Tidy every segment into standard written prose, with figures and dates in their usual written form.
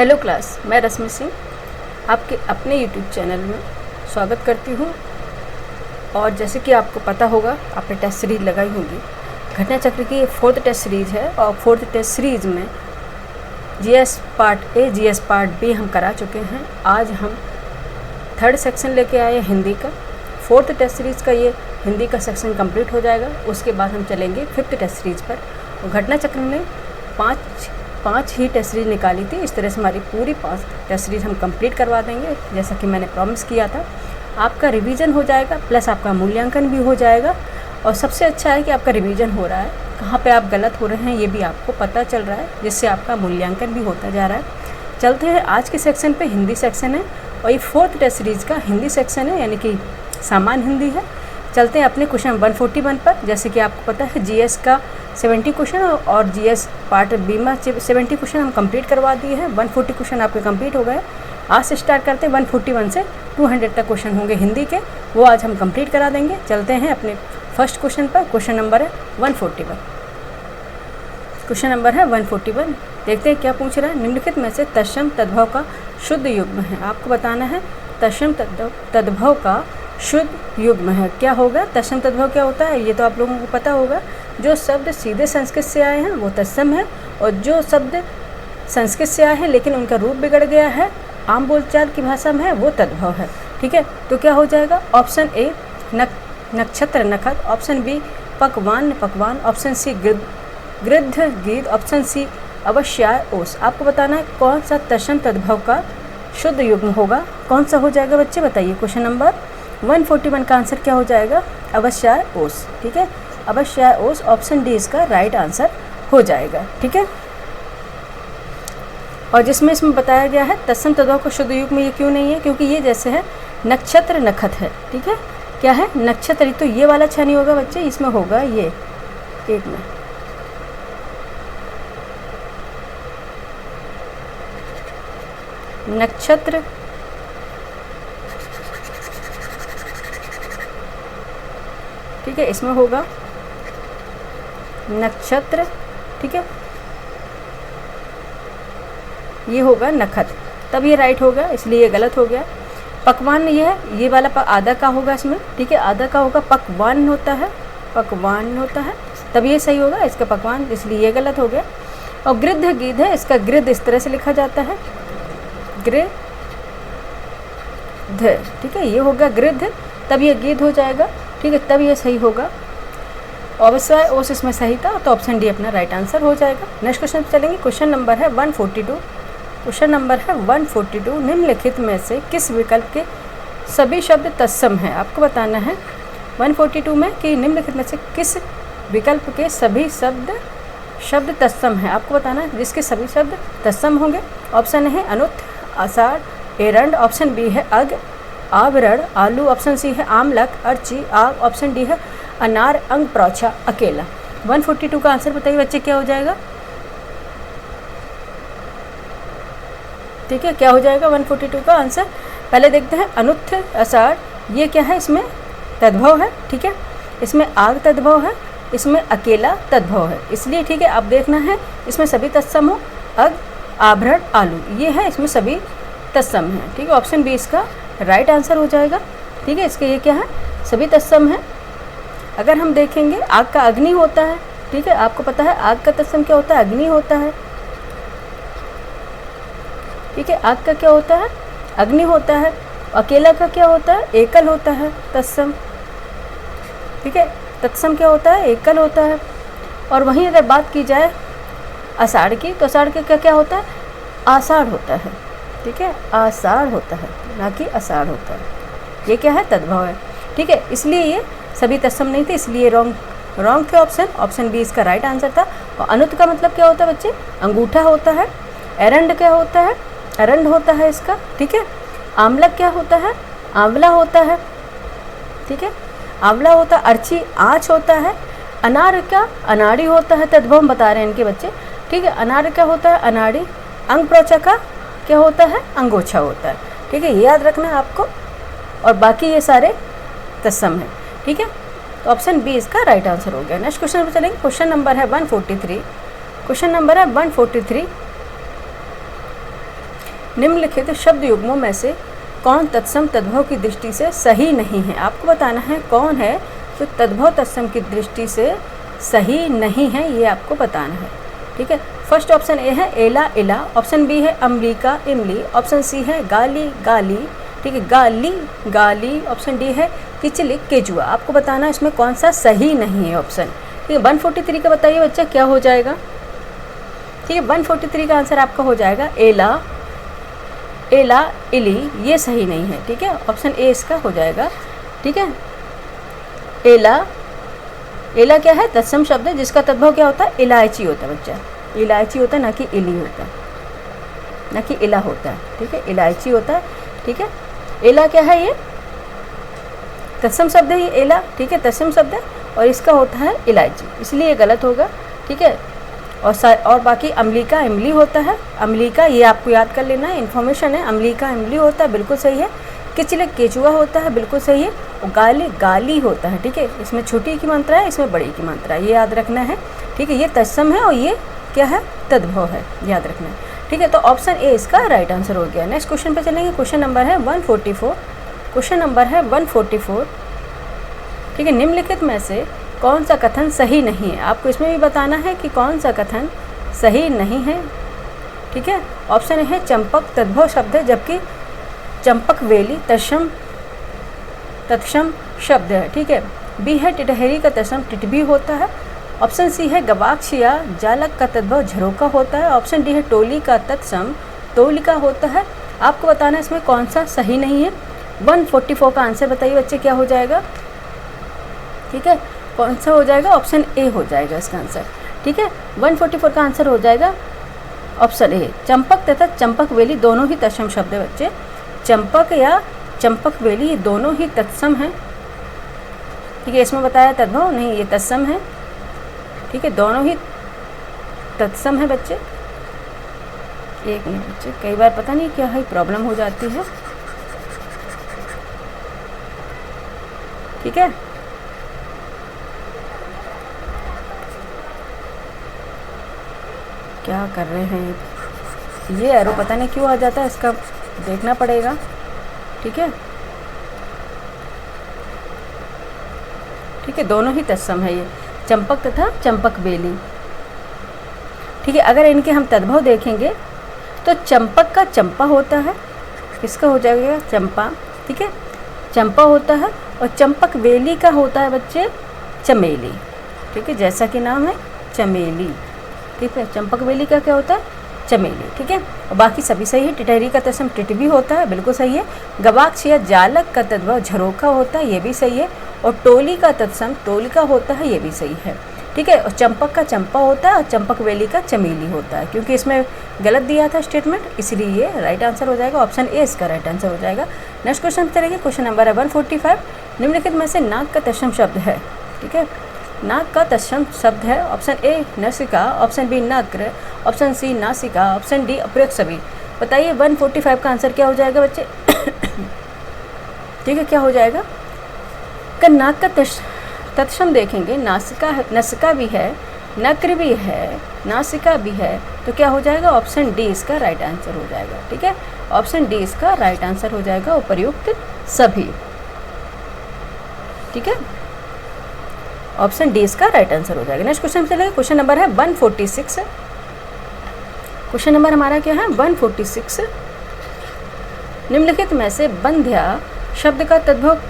Hello class, मैं रश्मि सिंह आपके अपने यूट्यूब चैनल में स्वागत करती हूँ। और जैसे कि आपको पता होगा, आपने टेस्ट सीरीज़ लगाई होगी। घटना चक्र की 4th टेस्ट सीरीज़ है और 4th टेस्ट सीरीज़ में GS part A, GS part B हम करा चुके हैं। आज हम 3rd सेक्शन लेके आए हैं हिंदी का। 4th टेस्ट सीरीज़ का ये हिंदी का सेक्शन कंप्लीट हो जाएगा। उसके बाद हम चलेंगे 5th टेस्ट सीरीज़ पर। और घटना चक्र ने पाँच ही टेस्ट सीरीज निकाली थी। इस तरह से हमारी पूरी 5 टेस्ट सीरीज हम कंप्लीट करवा देंगे, जैसा कि मैंने प्रॉमिस किया था। आपका रिवीजन हो जाएगा, प्लस आपका मूल्यांकन भी हो जाएगा। और सबसे अच्छा है कि आपका रिवीजन हो रहा है, कहाँ पे आप गलत हो रहे हैं ये भी आपको पता चल रहा है, जिससे आपका मूल्यांकन भी होता जा रहा है। चलते हैं आज के सेक्शन पे। हिंदी सेक्शन है और ये 4th टेस्ट सीरीज़ का हिंदी सेक्शन है, यानी कि सामान्य हिंदी है। चलते हैं अपने क्वेश्चन 141 पर। जैसे कि आपको पता है जीएस का 70 क्वेश्चन और जीएस पार्ट बी में 70 क्वेश्चन हम कंप्लीट करवा दिए हैं। 140 क्वेश्चन आपके कंप्लीट हो गए। आज से स्टार्ट करते हैं 141 से 200 तक क्वेश्चन होंगे हिंदी के, वो आज हम कंप्लीट करा देंगे। चलते हैं अपने फर्स्ट क्वेश्चन पर। क्वेश्चन नंबर है 141। क्वेश्चन नंबर है 141। देखते हैं क्या पूछ रहा है। निम्नलिखित में से तत्सम तद्भव का शुद्ध युग्म है। आपको बताना है तत्सम तद्भव का शुद्ध युग्म है। क्या होगा? तत्सम तद्भव क्या होता है ये तो आप लोगों को पता होगा। जो शब्द सीधे संस्कृत से आए हैं वो तत्सम है, और जो शब्द संस्कृत से आए हैं लेकिन उनका रूप बिगड़ गया है, आम बोलचाल की भाषा में है, वो तद्भव है। ठीक है, तो क्या हो जाएगा? ऑप्शन ए नक्षत्र नखत, ऑप्शन बी पकवान पकवान, ऑप्शन सी गृद्ध गीत, ऑप्शन सी अवश्याय ओस। आपको बताना है कौन सा तत्सम तद्भव का शुद्ध युग्म होगा, कौन सा हो जाएगा बच्चे, बताइए। क्वेश्चन नंबर 141 का आंसर क्या हो जाएगा? अवश्याय ओस। ठीक है, अवश्याय ओस, ऑप्शन डी इसका राइट आंसर हो जाएगा। ठीक है, और जिसमें इसमें बताया गया है तत्सम तद्भव का शुद्ध युग्म ये क्यों नहीं है, क्योंकि ये जैसे है नक्षत्र नखत है। ठीक है, क्या है? नक्षत्र। तो ये वाला अच्छा नहीं होगा बच्चे, इसमें होगा ये एक में नक्षत्र ठीक है, इसमें होगा नक्षत्र। ठीक है, ये होगा नखत, तब ये राइट होगा, इसलिए ये गलत हो गया। पकवान ये है, ये वाला आधा का होगा इसमें। ठीक है, आधा का होगा, पकवान होता है, पकवान होता है, तब ये सही होगा, इसका पकवान, इसलिए ये गलत हो गया। और गृद्ध गीध है, इसका गृद्ध इस तरह से लिखा जाता है, गृद्ध। ठीक है, ये होगा गृद्ध, तब ये गीध हो जाएगा। ठीक है, तब ये सही होगा। अवश्य ओस इसमें सही था, तो ऑप्शन डी अपना राइट आंसर हो जाएगा। नेक्स्ट क्वेश्चन चलेंगे। क्वेश्चन नंबर है 142। क्वेश्चन नंबर है 142। निम्नलिखित में से किस विकल्प के सभी शब्द तत्सम हैं? आपको बताना है 142 में कि निम्नलिखित में से किस विकल्प के सभी शब्द तत्सम हैं। आपको बताना है जिसके सभी शब्द तत्सम होंगे। ऑप्शन है अनुत्थ, आषाढ़, एरंड, ऑप्शन बी है अग, आवरण, आलू, ऑप्शन सी है आमलक, अर्ची, आग, ऑप्शन डी है अनार, अंग, प्रौछा, अकेला। 142 का आंसर बताइए बच्चे, क्या हो जाएगा? ठीक है, क्या हो जाएगा 142 का आंसर? पहले देखते हैं अनुत्थ, आषाढ़, ये क्या है? इसमें तद्भव है। ठीक है, इसमें आग तद्भव है, इसमें अकेला तद्भव है, इसलिए ठीक है आप देखना है इसमें सभी तत्सम हो। अग, आभरण, आलू, ये है, इसमें सभी तत्सम हैं। ठीक है, ऑप्शन बी इसका राइट आंसर हो जाएगा। ठीक है, इसके ये क्या है? सभी तत्सम है। अगर हम देखेंगे आग का अग्नि होता है। ठीक है, आपको पता है आग का तत्सम क्या होता है? अग्नि होता है। ठीक है, आग का क्या होता है? अग्नि होता है। अकेला का क्या होता है? एकल होता है तत्सम। ठीक है, तत्सम क्या होता है? एकल होता है। और वहीं अगर बात की जाए आषाढ़ की, तो आषाढ़ का क्या होता है? आषाढ़ होता है। ठीक है, आषाढ़ होता है, ना कि आषाढ़ होता है। ये क्या है? तद्भव है। ठीक है, इसलिए ये सभी तत्सम नहीं थे, इसलिए रॉन्ग थे ऑप्शन। ऑप्शन बी इसका राइट आंसर था। और अनुत्त का मतलब क्या होता है बच्चे? अंगूठा होता है। एरंड क्या होता है? अरंड होता है इसका। ठीक है, आमलक क्या होता है? आंवला होता है। ठीक है, आंवला होता है। अर्ची आँच होता है। अनार क्या? अनाड़ी होता है। तद्भव हम बता रहे हैं इनके बच्चे। ठीक है, अनार क्या होता है? अनाड़ी। अंग प्रौछा का क्या होता है? अंगोछा होता है। ठीक है, ये याद रखना है आपको। और बाकी ये सारे तत्सम है। ठीक है, तो ऑप्शन बी इसका राइट आंसर हो गया। नेक्स्ट क्वेश्चन पर चलेंगे। क्वेश्चन नंबर है 143। क्वेश्चन नंबर है 143। निम्नलिखित शब्द युग्मों में से कौन तत्सम तद्भव की दृष्टि से सही नहीं है। आपको बताना है कौन है जो तद्भव तत्सम की दृष्टि से सही नहीं है, ये आपको बताना है। ठीक है, फर्स्ट ऑप्शन ए है एला इला, ऑप्शन बी है अम्बिका इमली, ऑप्शन सी है गाली गाली, ठीक है गाली गाली, ऑप्शन डी है किचली केजुआ। आपको बताना है इसमें कौन सा सही नहीं है ऑप्शन। ठीक है, 143 का बताइए बच्चा क्या हो जाएगा। ठीक है, 143 का आंसर आपका हो जाएगा एला एला इली, ये सही नहीं है। ठीक है, ऑप्शन ए इसका हो जाएगा। ठीक है, एला एला क्या है, तत्सम शब्द है जिसका तद्भव क्या होता है, इलायची होता है बच्चा, इलायची होता है, ना कि इली होता है, ना कि इला होता है। ठीक है, इलायची होता है। ठीक है, एला क्या है, ये तत्सम शब्द है, ये एला। ठीक है, तत्सम शब्द है और इसका होता है इलायची, इसलिए ये गलत होगा। ठीक है, और बाकी अम्लिका इमली होता है, अम्लिका ये आपको याद कर लेना है, इन्फॉर्मेशन है। अम्लिका इमली होता है, बिल्कुल सही है। किचले केचुआ होता है, बिल्कुल सही है। और गाली गाली होता है। ठीक है, इसमें छोटी की मात्रा है, इसमें बड़ी की मात्रा है, ये याद रखना है। ठीक है, ये तत्सम है और ये क्या है, तद्भव है, याद रखना है। ठीक है, तो ऑप्शन ए इसका राइट आंसर हो गया। नेक्स्ट क्वेश्चन पे चलेंगे। क्वेश्चन नंबर है 144। क्वेश्चन नंबर है 144। ठीक है, निम्नलिखित में से कौन सा कथन सही नहीं है। आपको इसमें भी बताना है कि कौन सा कथन सही नहीं है। ठीक है, ऑप्शन ए है चंपक तद्भव शब्द है, जबकि चंपक वेली तत्सम शब्द है। ठीक है, बी है टिटहरी का तत्सम टिटबी होता है। ऑप्शन सी है गवाक्ष या जालक का तद्भव झरोका होता है। ऑप्शन डी है टोली का तत्सम तोलिका होता है। आपको बताना है इसमें कौन सा सही नहीं है। 144 का आंसर बताइए बच्चे क्या हो जाएगा। ठीक है, कौन सा हो जाएगा, ऑप्शन ए हो जाएगा इसका आंसर। ठीक है, 144 का आंसर हो जाएगा ऑप्शन ए। चंपक तथा चंपक वेली दोनों ही तत्सम शब्द है बच्चे। चंपक या चंपक वेली ये दोनों ही तत्सम हैं। ठीक है, इसमें बताया तद्भव नहीं, ये तत्सम है। ठीक है, दोनों ही तत्सम है बच्चे। एक मिनट बच्चे, कई बार पता नहीं क्या है प्रॉब्लम हो जाती है। ठीक है, क्या कर रहे हैं ये एरो पता नहीं क्यों आ जाता है, इसका देखना पड़ेगा। ठीक है, ठीक है, दोनों ही तत्सम है ये, चंपक तथा चंपक बेली। ठीक है, अगर इनके हम तद्भव देखेंगे तो चंपक का चंपा होता है, किसका हो जाएगा, चंपा। ठीक है, चंपा होता है। और चंपक वेली का होता है बच्चे चमेली। ठीक है, जैसा कि नाम है चमेली। ठीक है, चंपक वेली का क्या होता है, चमेली। ठीक है, और बाकी सभी सही है। टिटहरी का तत्सम टिटबी होता है, बिल्कुल सही है। गवाक्ष या जालक का तद्भव झरोखा होता है, ये भी सही है। और टोली का तत्सम तोलिका होता है, ये भी सही है। ठीक है, और चंपक का चंपा होता है और चंपक वेली का चमेली होता है, क्योंकि इसमें गलत दिया था स्टेटमेंट, इसलिए ये राइट आंसर हो जाएगा। ऑप्शन ए इसका राइट आंसर हो जाएगा। नेक्स्ट क्वेश्चन चलेंगे। क्वेश्चन नंबर है 145। निम्नलिखित में से नाक का तत्सम शब्द है। ठीक है, नाक का तत्सम शब्द है। ऑप्शन ए नसिका, ऑप्शन बी नक्र, ऑप्शन सी नासिका, ऑप्शन डी अप्रयुक्त सभी। बताइए 145 का आंसर क्या हो जाएगा बच्चे। ठीक है, क्या हो जाएगा, का नाक का तत्सम देखेंगे, नासिका नसिका भी है, नक्र भी है, नासिका भी है, तो क्या हो जाएगा, ऑप्शन डी इसका राइट आंसर हो जाएगा। ठीक है, ऑप्शन डी इसका राइट आंसर हो जाएगा, उपर्युक्त सभी। ठीक है, ऑप्शन डी इसका राइट आंसर हो जाएगा। नेक्स्ट क्वेश्चन चलेगा। क्वेश्चन नंबर है 146। क्वेश्चन नंबर हमारा क्या है, 146। निम्नलिखित में से बंध्या शब्द का तद्भव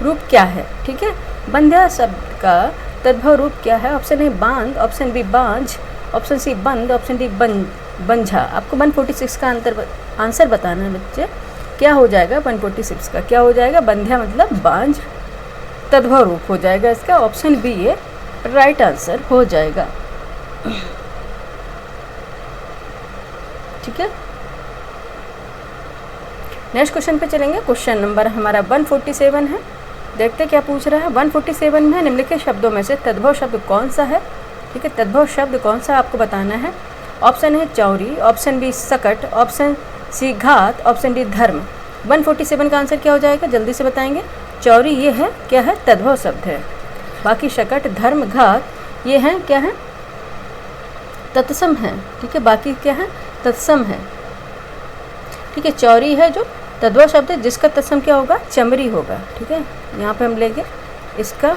रूप क्या है। ठीक है, बंध्या शब्द का तद्भव रूप क्या है। ऑप्शन ए बांध, ऑप्शन बी बांझ, ऑप्शन सी बंद, ऑप्शन डी बंझा। आपको 146 का आंसर बताना है बच्चे, क्या हो जाएगा 146 का, क्या हो जाएगा, बंध्या मतलब बांझ, तद्भव रूप हो जाएगा इसका। ऑप्शन बी ये राइट आंसर हो जाएगा। ठीक है, नेक्स्ट क्वेश्चन पे चलेंगे। क्वेश्चन नंबर हमारा 147 है। देखते क्या पूछ रहा है। 147 में निम्नलिखित शब्दों में से तद्भव शब्द कौन सा है। ठीक है, तद्भव शब्द कौन सा आपको बताना है। ऑप्शन है चौरी, ऑप्शन बी सकट, ऑप्शन सी घात, ऑप्शन डी धर्म। 147 का आंसर क्या हो जाएगा, जल्दी से बताएंगे। चौरी ये है क्या है, तद्भव शब्द है। बाकी शकट, धर्म, घात ये हैं क्या है, तत्सम है। ठीक है, बाकी क्या है, तत्सम है। ठीक है। चौरी है जो तद्भव शब्द है जिसका तत्सम क्या होगा, चमरी होगा। ठीक है, यहाँ पे हम लेंगे इसका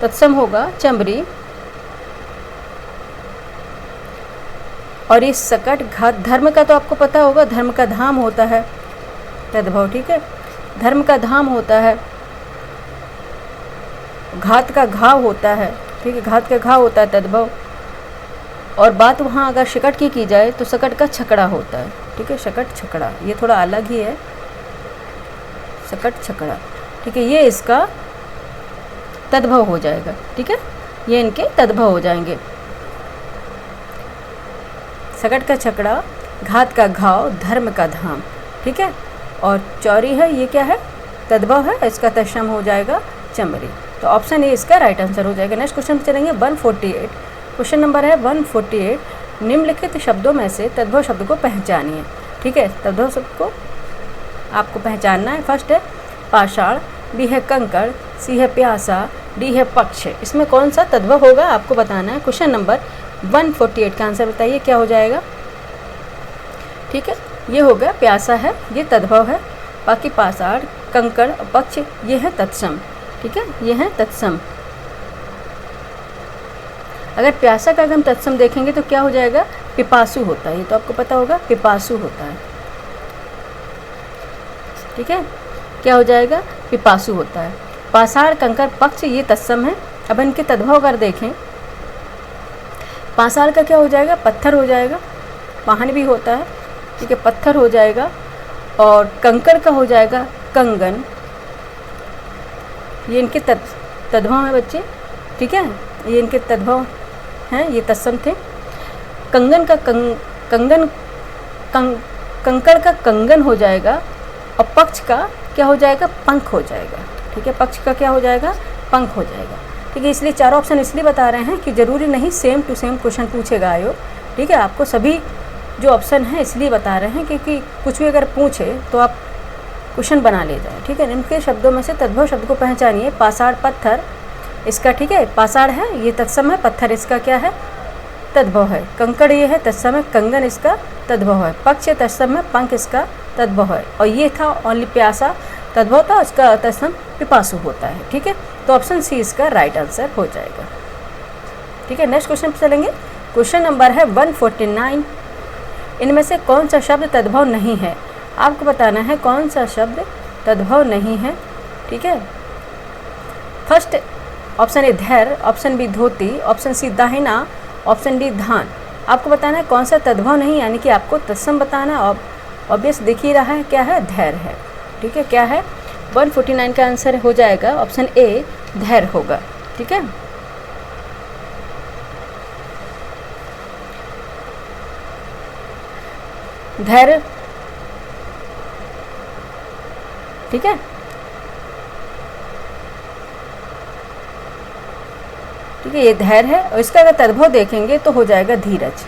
तत्सम होगा चमरी। और ये सकट घात, धर्म का तो आपको पता होगा, धर्म का धाम होता है तद्भव। ठीक है, धर्म का धाम होता है, घात का घाव होता है। ठीक है, घात का घाव होता है तद्भव। और बात वहाँ अगर शकट की जाए तो सकट का छकड़ा होता है। ठीक है, शकट छकड़ा ये थोड़ा अलग ही है, सकट छकड़ा। ठीक है, ये इसका तद्भव हो जाएगा। ठीक है, ये इनके तद्भव हो जाएंगे। सकट का छकड़ा, घात का घाव, धर्म का धाम। ठीक है, और चौरी है ये क्या है, तद्भव है, इसका तत्सम हो जाएगा चमरी। तो ऑप्शन ए इसका राइट आंसर हो जाएगा। नेक्स्ट क्वेश्चन चलेंगे 148। क्वेश्चन नंबर है 148। निम्नलिखित शब्दों में से तद्भव शब्द को पहचानिए। ठीक है, तद्भव शब्द को आपको पहचानना है। फर्स्ट है पाषाण, बी है कंकड़, सी है प्यासा, डी है पक्ष। इसमें कौन सा तद्भव होगा आपको बताना है। क्वेश्चन नंबर 148 का आंसर बताइए क्या हो जाएगा। ठीक है, ये हो गया प्यासा है, ये तद्भव है। बाकी पाषाण, कंकड़, पक्ष ये है तत्सम। ठीक है, ये है तत्सम। अगर प्यासा का अगर हम तत्सम देखेंगे तो क्या हो जाएगा, पिपासु होता है। ये तो आपको पता होगा, पिपासु होता है। ठीक है, क्या हो जाएगा, पिपासु होता है। पाषाण, कंकड़, पक्ष ये तत्सम है। अब इनके तद्भव अगर देखें, पाषाण का क्या हो जाएगा, पत्थर हो जाएगा, वाहन भी होता है। ठीक है, पत्थर हो जाएगा। और कंकड़ का हो जाएगा कंगन, ये इनके तद्भव हैं बच्चे। ठीक है, ये इनके तद्भव हैं, ये तत्सम थे। कंगन का कंकड़ का कंगन हो जाएगा। और पक्ष का क्या हो जाएगा, पंख हो जाएगा। ठीक है, पक्ष का क्या हो जाएगा, पंख हो जाएगा। ठीक है, इसलिए चारों ऑप्शन इसलिए बता रहे हैं कि ज़रूरी नहीं सेम टू सेम क्वेश्चन पूछेगा आयोग। ठीक है, आपको सभी जो ऑप्शन हैं इसलिए बता रहे हैं क्योंकि कुछ भी अगर पूछे तो आप क्वेश्चन बना ले जाए। ठीक है, निम्न के शब्दों में से तद्भव शब्द को पहचानिए। पाषाण पत्थर इसका, ठीक है, पाषाण है ये तत्सम है, पत्थर इसका क्या है, तद्भव है। कंकड़ ये है तत्सम है, कंगन इसका तद्भव है। पक्ष तत्सम है, पंख इसका तद्भव है। और ये था ओनली प्यासा तद्भव था, उसका तत्सम पिपासु होता है। ठीक है, तो ऑप्शन सी इसका राइट आंसर हो जाएगा। ठीक है, नेक्स्ट क्वेश्चन पर चलेंगे। क्वेश्चन नंबर है 149। इनमें से कौन सा शब्द तद्भव नहीं है, आपको बताना है कौन सा शब्द तद्भव नहीं है। ठीक है, फर्स्ट ऑप्शन ए धैर्य, ऑप्शन बी धोती, ऑप्शन सी दाहिना, ऑप्शन डी धान। आपको बताना है कौन सा तद्भव नहीं, यानी कि आपको तत्सम बताना। और ऑब्वियस दिख ही रहा है क्या है, धैर्य है। ठीक है, क्या है, 149 का आंसर हो जाएगा ऑप्शन ए धैर्य होगा। ठीक है, धैर्य। ठीक है, ठीक है, ये धैर्य है। और इसका अगर तद्भव देखेंगे तो हो जाएगा धीरज।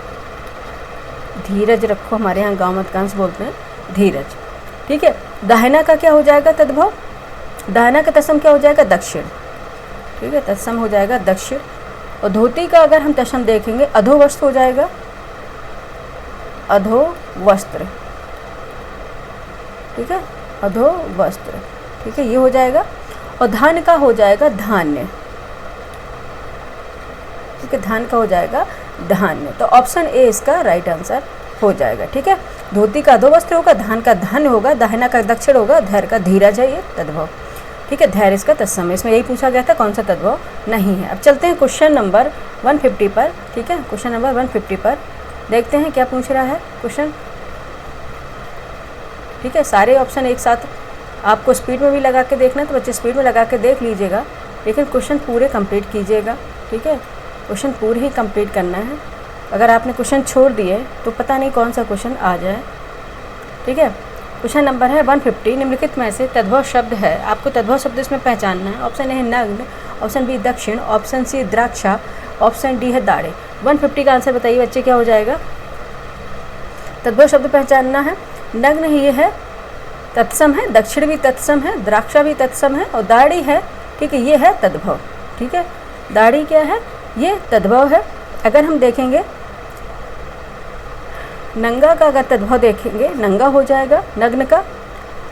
धीरज रखो, हमारे यहाँ गाँव मतकांश बोलते हैं धीरज। ठीक है, दाहिना का क्या हो जाएगा तद्भव, दाहिना का तत्सम क्या हो जाएगा, दक्षिण। ठीक है, तत्सम हो जाएगा दक्षिण। और धोती का अगर हम तत्सम देखेंगे अधोवस्त्र हो जाएगा, अधोवस्त्र। ठीक है, अधोवस्त्र। ठीक है, ये हो जाएगा। और धान का हो जाएगा धान्य। ठीक है, धान का हो जाएगा धान्य। तो ऑप्शन ए इसका राइट आंसर हो जाएगा। ठीक है, धोती का अधोवस्त्र होगा, धान का धान्य होगा, दाहिना का दक्षिण होगा, धैर्य का धीरज है ये तद्भव। ठीक है, धैर्य इसका तत्सम है। इसमें यही पूछा गया था कौन सा तद्भव नहीं है। अब चलते हैं क्वेश्चन नंबर 150 पर। ठीक है, क्वेश्चन नंबर 150 पर देखते हैं क्या पूछ रहा है क्वेश्चन। ठीक है, सारे ऑप्शन एक साथ आपको स्पीड में भी लगा के देखना है तो बच्चे स्पीड में लगा के देख लीजिएगा, लेकिन क्वेश्चन पूरे कंप्लीट कीजिएगा। ठीक है, क्वेश्चन पूरे ही कंप्लीट करना है। अगर आपने क्वेश्चन छोड़ दिए तो पता नहीं कौन सा क्वेश्चन आ जाए। ठीक है, क्वेश्चन नंबर है 150। निम्नलिखित में से तद्भव शब्द है, आपको तद्भव शब्द इसमें पहचानना है। ऑप्शन ए है नग्न, ऑप्शन बी दक्षिण, ऑप्शन सी द्राक्षा, ऑप्शन डी है दाढ़े। 150 का आंसर बताइए बच्चे क्या हो जाएगा। तद्भव शब्द पहचानना है। नग्न ही ये है तत्सम है, दक्षिण भी तत्सम है, द्राक्षा भी तत्सम है और दाढ़ी है। ठीक है, ये है तद्भव। ठीक है, दाढ़ी क्या है, ये तद्भव है। अगर हम देखेंगे नंगा का अगर तद्भव देखेंगे नंगा हो जाएगा नग्न का,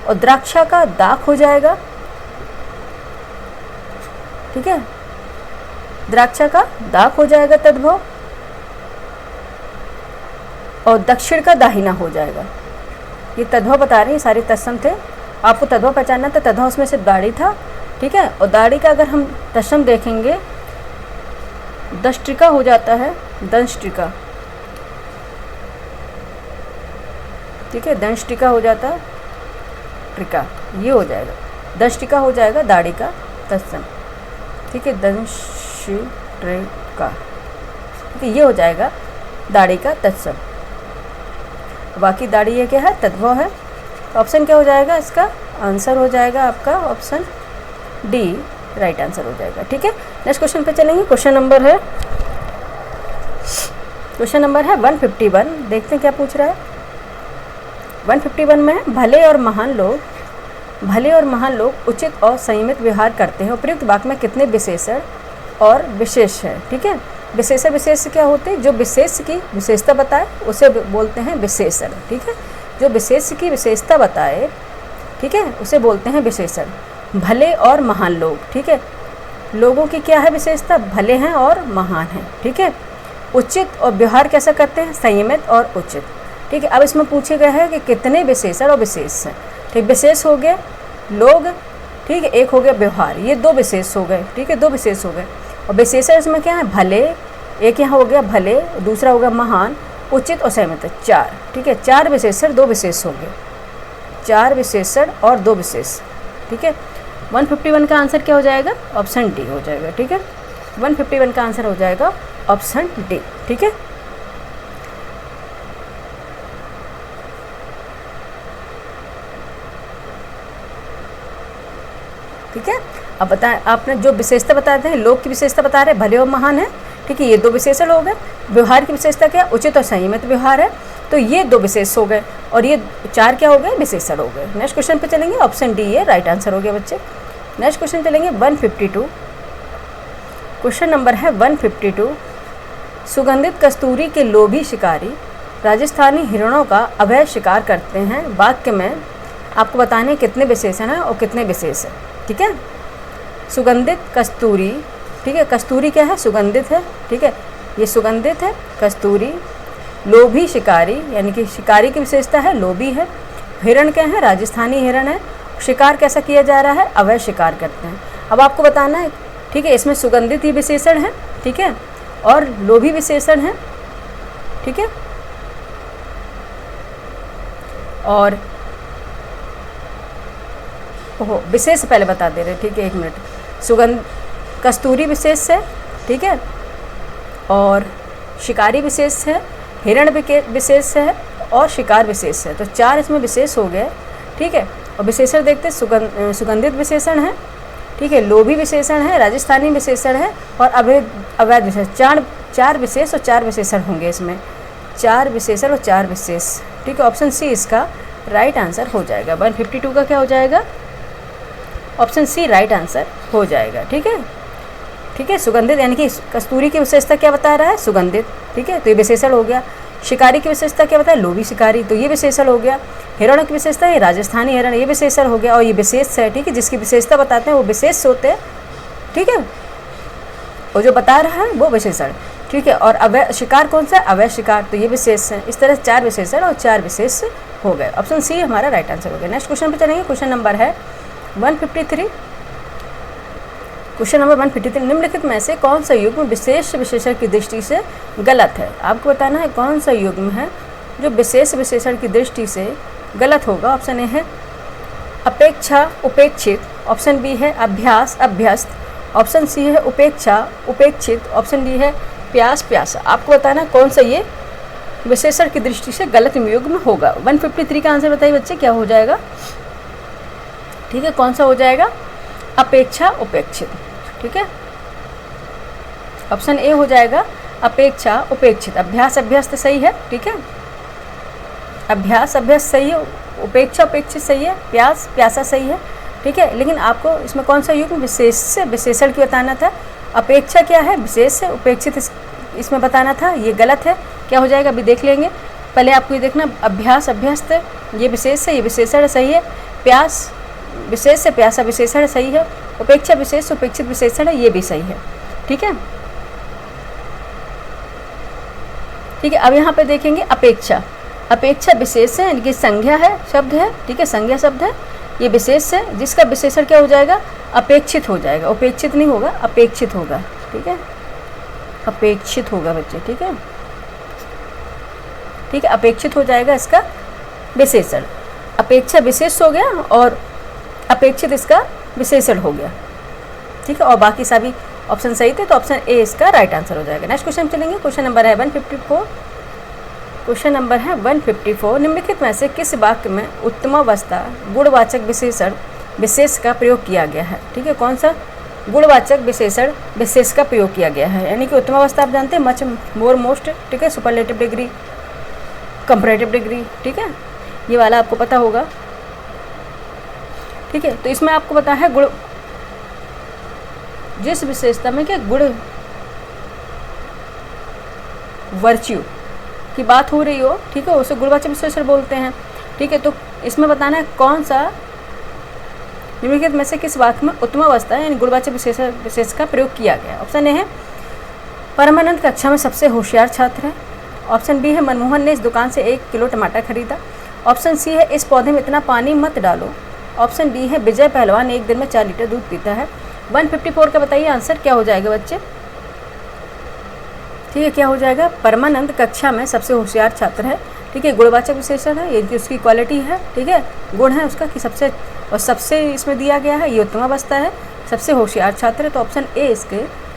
और द्राक्षा का दाख हो जाएगा, ठीक है, द्राक्षा का दाख हो जाएगा तद्भव, और दक्षिण का दाहिना हो जाएगा। ये तद्भव बता रहे हैं, सारे तत्सम थे। आपको तद्भव पहचानना था, तद्भव उसमें से दाढ़ी था, ठीक है। और दाढ़ी का अगर हम तत्सम देखेंगे दंष्ट्रिका हो जाता है, दंष्ट्रिका, ठीक है, दंष्ट्रिका हो जाता है, ट्रिका, ये हो जाएगा, दंष्ट्रिका हो जाएगा दाढ़ी का तत्सम, ठीक है, दंष्ट्रिका, ठीक है, ये हो जाएगा दाढ़ी का तत्सम। बाकी दाढ़ी ये क्या है, तद्भव है। ऑप्शन क्या हो जाएगा, इसका आंसर हो जाएगा आपका ऑप्शन डी, राइट आंसर हो जाएगा, ठीक है। नेक्स्ट क्वेश्चन पे चलेंगे। क्वेश्चन नंबर है 151। देखते हैं क्या पूछ रहा है। 151 में भले और महान लोग उचित और संयमित व्यवहार करते हैं। उपयुक्त वाक्य में कितने विशेषण और विशेष है, ठीक है। विशेषण विशेष क्या होते हैं, जो विशेष की विशेषता बताए उसे बोलते हैं विशेषण, ठीक है। जो विशेष की विशेषता बताए, ठीक है, उसे बोलते हैं विशेषण। भले और महान लोग, ठीक है, लोगों की क्या है विशेषता, भले हैं और महान हैं, ठीक है। उचित और व्यवहार कैसा करते हैं, संयमित और उचित, ठीक है। अब इसमें पूछे गए हैं कि कितने विशेषण और विशेष हैं, ठीक। विशेष हो गए लोग, ठीक है, एक हो गया व्यवहार, ये दो विशेष हो गए, ठीक है, दो विशेष हो गए। और विशेषण इसमें क्या है, भले, एक यहाँ हो गया भले, दूसरा हो गया महान, उचित और संयमित, चार, ठीक है। चार विशेषण दो विशेष हो गए, चार विशेषण और दो विशेष, ठीक है। 151 का आंसर क्या हो जाएगा, ऑप्शन डी हो जाएगा, ठीक है। 151 का आंसर हो जाएगा ऑप्शन डी, ठीक है। ठीक है, अब बताएं, आपने जो विशेषता बताते हैं, लोग की विशेषता बता रहे हैं भले और महान है, ठीक है, ये दो विशेषण हो गए। व्यवहार की विशेषता क्या, उचित और संयमित व्यवहार है, तो ये दो विशेष हो गए, और ये चार क्या हो गए, विशेषण हो गए। नेक्स्ट क्वेश्चन पे चलेंगे, ऑप्शन डी ये राइट आंसर हो गया बच्चे। नेक्स्ट क्वेश्चन चलेंगे 152। क्वेश्चन नंबर है 152। सुगंधित कस्तूरी के लोभी शिकारी राजस्थानी हिरणों का अवैध शिकार करते हैं। वाक्य में आपको बताने कितने विशेषण हैं और कितने विशेष हैं, ठीक है। सुगंधित कस्तूरी, ठीक है, कस्तूरी क्या है, सुगंधित है, ठीक है, ये सुगंधित है कस्तूरी। लोभी शिकारी, यानी कि शिकारी की विशेषता है, लोभी है। हिरण क्या है, राजस्थानी हिरण है। शिकार कैसा किया जा रहा है, अवैध शिकार करते हैं। अब आपको बताना है, ठीक है, इसमें सुगंधित ही विशेषण है, ठीक है, और लोभी विशेषण है, ठीक है, और ओहो विशेष पहले बता दे रहे, ठीक है, एक मिनट। कस्तूरी विशेष है, ठीक है, और शिकारी विशेष है, हिरण विशेष है, और शिकार विशेष है। तो चार इसमें विशेष हो गए, ठीक है। और विशेषण देखते, सुगंधित विशेषण है, ठीक है, लोभी विशेषण है, राजस्थानी विशेषण है, और अवैध विशेषण। चार विशेष और चार विशेषण होंगे इसमें, चार विशेषण और चार विशेष, ठीक है। ऑप्शन सी इसका राइट आंसर हो जाएगा। 152 का क्या हो जाएगा, ऑप्शन सी राइट आंसर हो जाएगा, ठीक है, ठीक है। सुगंधित यानी कि कस्तूरी की विशेषता क्या बता रहा है, सुगंधित, ठीक है, तो ये विशेषण हो गया। शिकारी की विशेषता क्या बताया, लोभी शिकारी, तो ये विशेषण हो गया। हिरण की विशेषता है राजस्थानी हिरण, ये विशेषण हो गया, और ये विशेष है, ठीक है, जिसकी विशेषता बताते हैं वो विशेष होते हैं, ठीक है, और जो बता रहा है वो विशेषण, ठीक है। और अवैध शिकार कौन सा है, अवैध शिकार, तो ये विशेष है। इस तरह से चार विशेषण और चार विशेष हो गए। ऑप्शन सी हमारा राइट आंसर हो गया। नेक्स्ट क्वेश्चन पे चलेंगे। क्वेश्चन नंबर है 153। क्वेश्चन नंबर 153, निम्नलिखित में से कौन सा युग्म विशेष विशेषण की दृष्टि से गलत है। आपको बताना है कौन सा युग्म है जो विशेष विशेषण की दृष्टि से गलत होगा। ऑप्शन ए है अपेक्षा उपेक्षित, ऑप्शन बी है अभ्यास अभ्यस्त, ऑप्शन सी है उपेक्षा उपेक्षित, ऑप्शन डी है प्यास प्यासा। आपको बताना कौन सा ये विशेषण की दृष्टि से गलत युग्म होगा। 153 का आंसर बताइए बच्चे, क्या हो जाएगा, ठीक है, कौन सा हो जाएगा, अपेक्षा उपेक्षित, ठीक है। ऑप्शन ए हो जाएगा अपेक्षा उपेक्षित। अभ्यास अभ्यस्त सही है, ठीक है, अभ्यास अभ्यस्त सही है, उपेक्षा उपेक्षित सही है, प्यास प्यासा सही है, ठीक है। लेकिन आपको इसमें कौन सा युग्म विशेष से विशेषण की बताना था। अपेक्षा क्या है, विशेष से, उपेक्षित इसमें बताना था, ये गलत है। क्या हो जाएगा अभी देख लेंगे। पहले आपको ये देखना, अभ्यास अभ्यस्त, ये विशेष है, ये विशेषण है, सही है। प्यास विशेष से प्यासा विशेषण है, सही है। उपेक्षा विशेष उपेक्षित विशेषण है, ये भी सही है। ठीक है, ठीक है। अब यहाँ पे देखेंगे अपेक्षा। अपेक्षा विशेष है, यानी कि संज्ञा है, शब्द है। ठीक है, संज्ञा शब्द है, ये विशेष है, जिसका विशेषण क्या हो जाएगा, अपेक्षित हो जाएगा। उपेक्षित नहीं होगा, अपेक्षित होगा। ठीक है, अपेक्षित होगा बच्चे। ठीक है, ठीक है, अपेक्षित हो जाएगा इसका विशेषण। अपेक्षा विशेष हो गया और अपेक्षित इसका विशेषण हो गया। ठीक है, और बाकी सभी ऑप्शन सही थे, तो ऑप्शन ए इसका राइट आंसर हो जाएगा। नेक्स्ट क्वेश्चन चलेंगे। क्वेश्चन नंबर है 154। क्वेश्चन नंबर है 154। निम्नलिखित में से किस वाक्य में उत्तमावस्था गुणवाचक विशेषण विशेष का प्रयोग किया गया है? ठीक है, कौन सा गुणवाचक विशेषण विशेष का प्रयोग किया गया है? यानी कि उत्तमावस्था आप जानते हैं, मच, मोर, मोस्ट। ठीक है, सुपरलेटिव डिग्री, कंपैरेटिव डिग्री। ठीक है, ये वाला आपको पता होगा। ठीक है, तो इसमें आपको पता है गुण, जिस विशेषता में क्या गुण वर्च्यू की बात हो रही हो, ठीक है, उसे गुणवाचक विशेषण बोलते हैं। ठीक है, तो इसमें बताना है कौन सा निम्नलिखित में से किस वाक्य में उत्तमावस्था यानी गुणवाचक विशेष का प्रयोग किया गया। ऑप्शन ए है परमानंद कक्षा में सबसे होशियार छात्र है। ऑप्शन बी है मनमोहन ने इस दुकान से 1 किलो टमाटर खरीदा। ऑप्शन सी है इस पौधे में इतना पानी मत डालो। ऑप्शन डी है विजय पहलवान एक दिन में 4 लीटर दूध पीता है। 154 का बताइए आंसर क्या हो जाएगा बच्चे? ठीक है, क्या हो जाएगा? परमानंद कक्षा में सबसे होशियार छात्र है। ठीक है, गुणवाचक विशेषण है, ये उसकी क्वालिटी है। ठीक है, गुण है उसका कि सबसे, और सबसे इसमें दिया गया है, ये उत्तमावस्था है, सबसे होशियार छात्र है, तो ऑप्शन ए इसके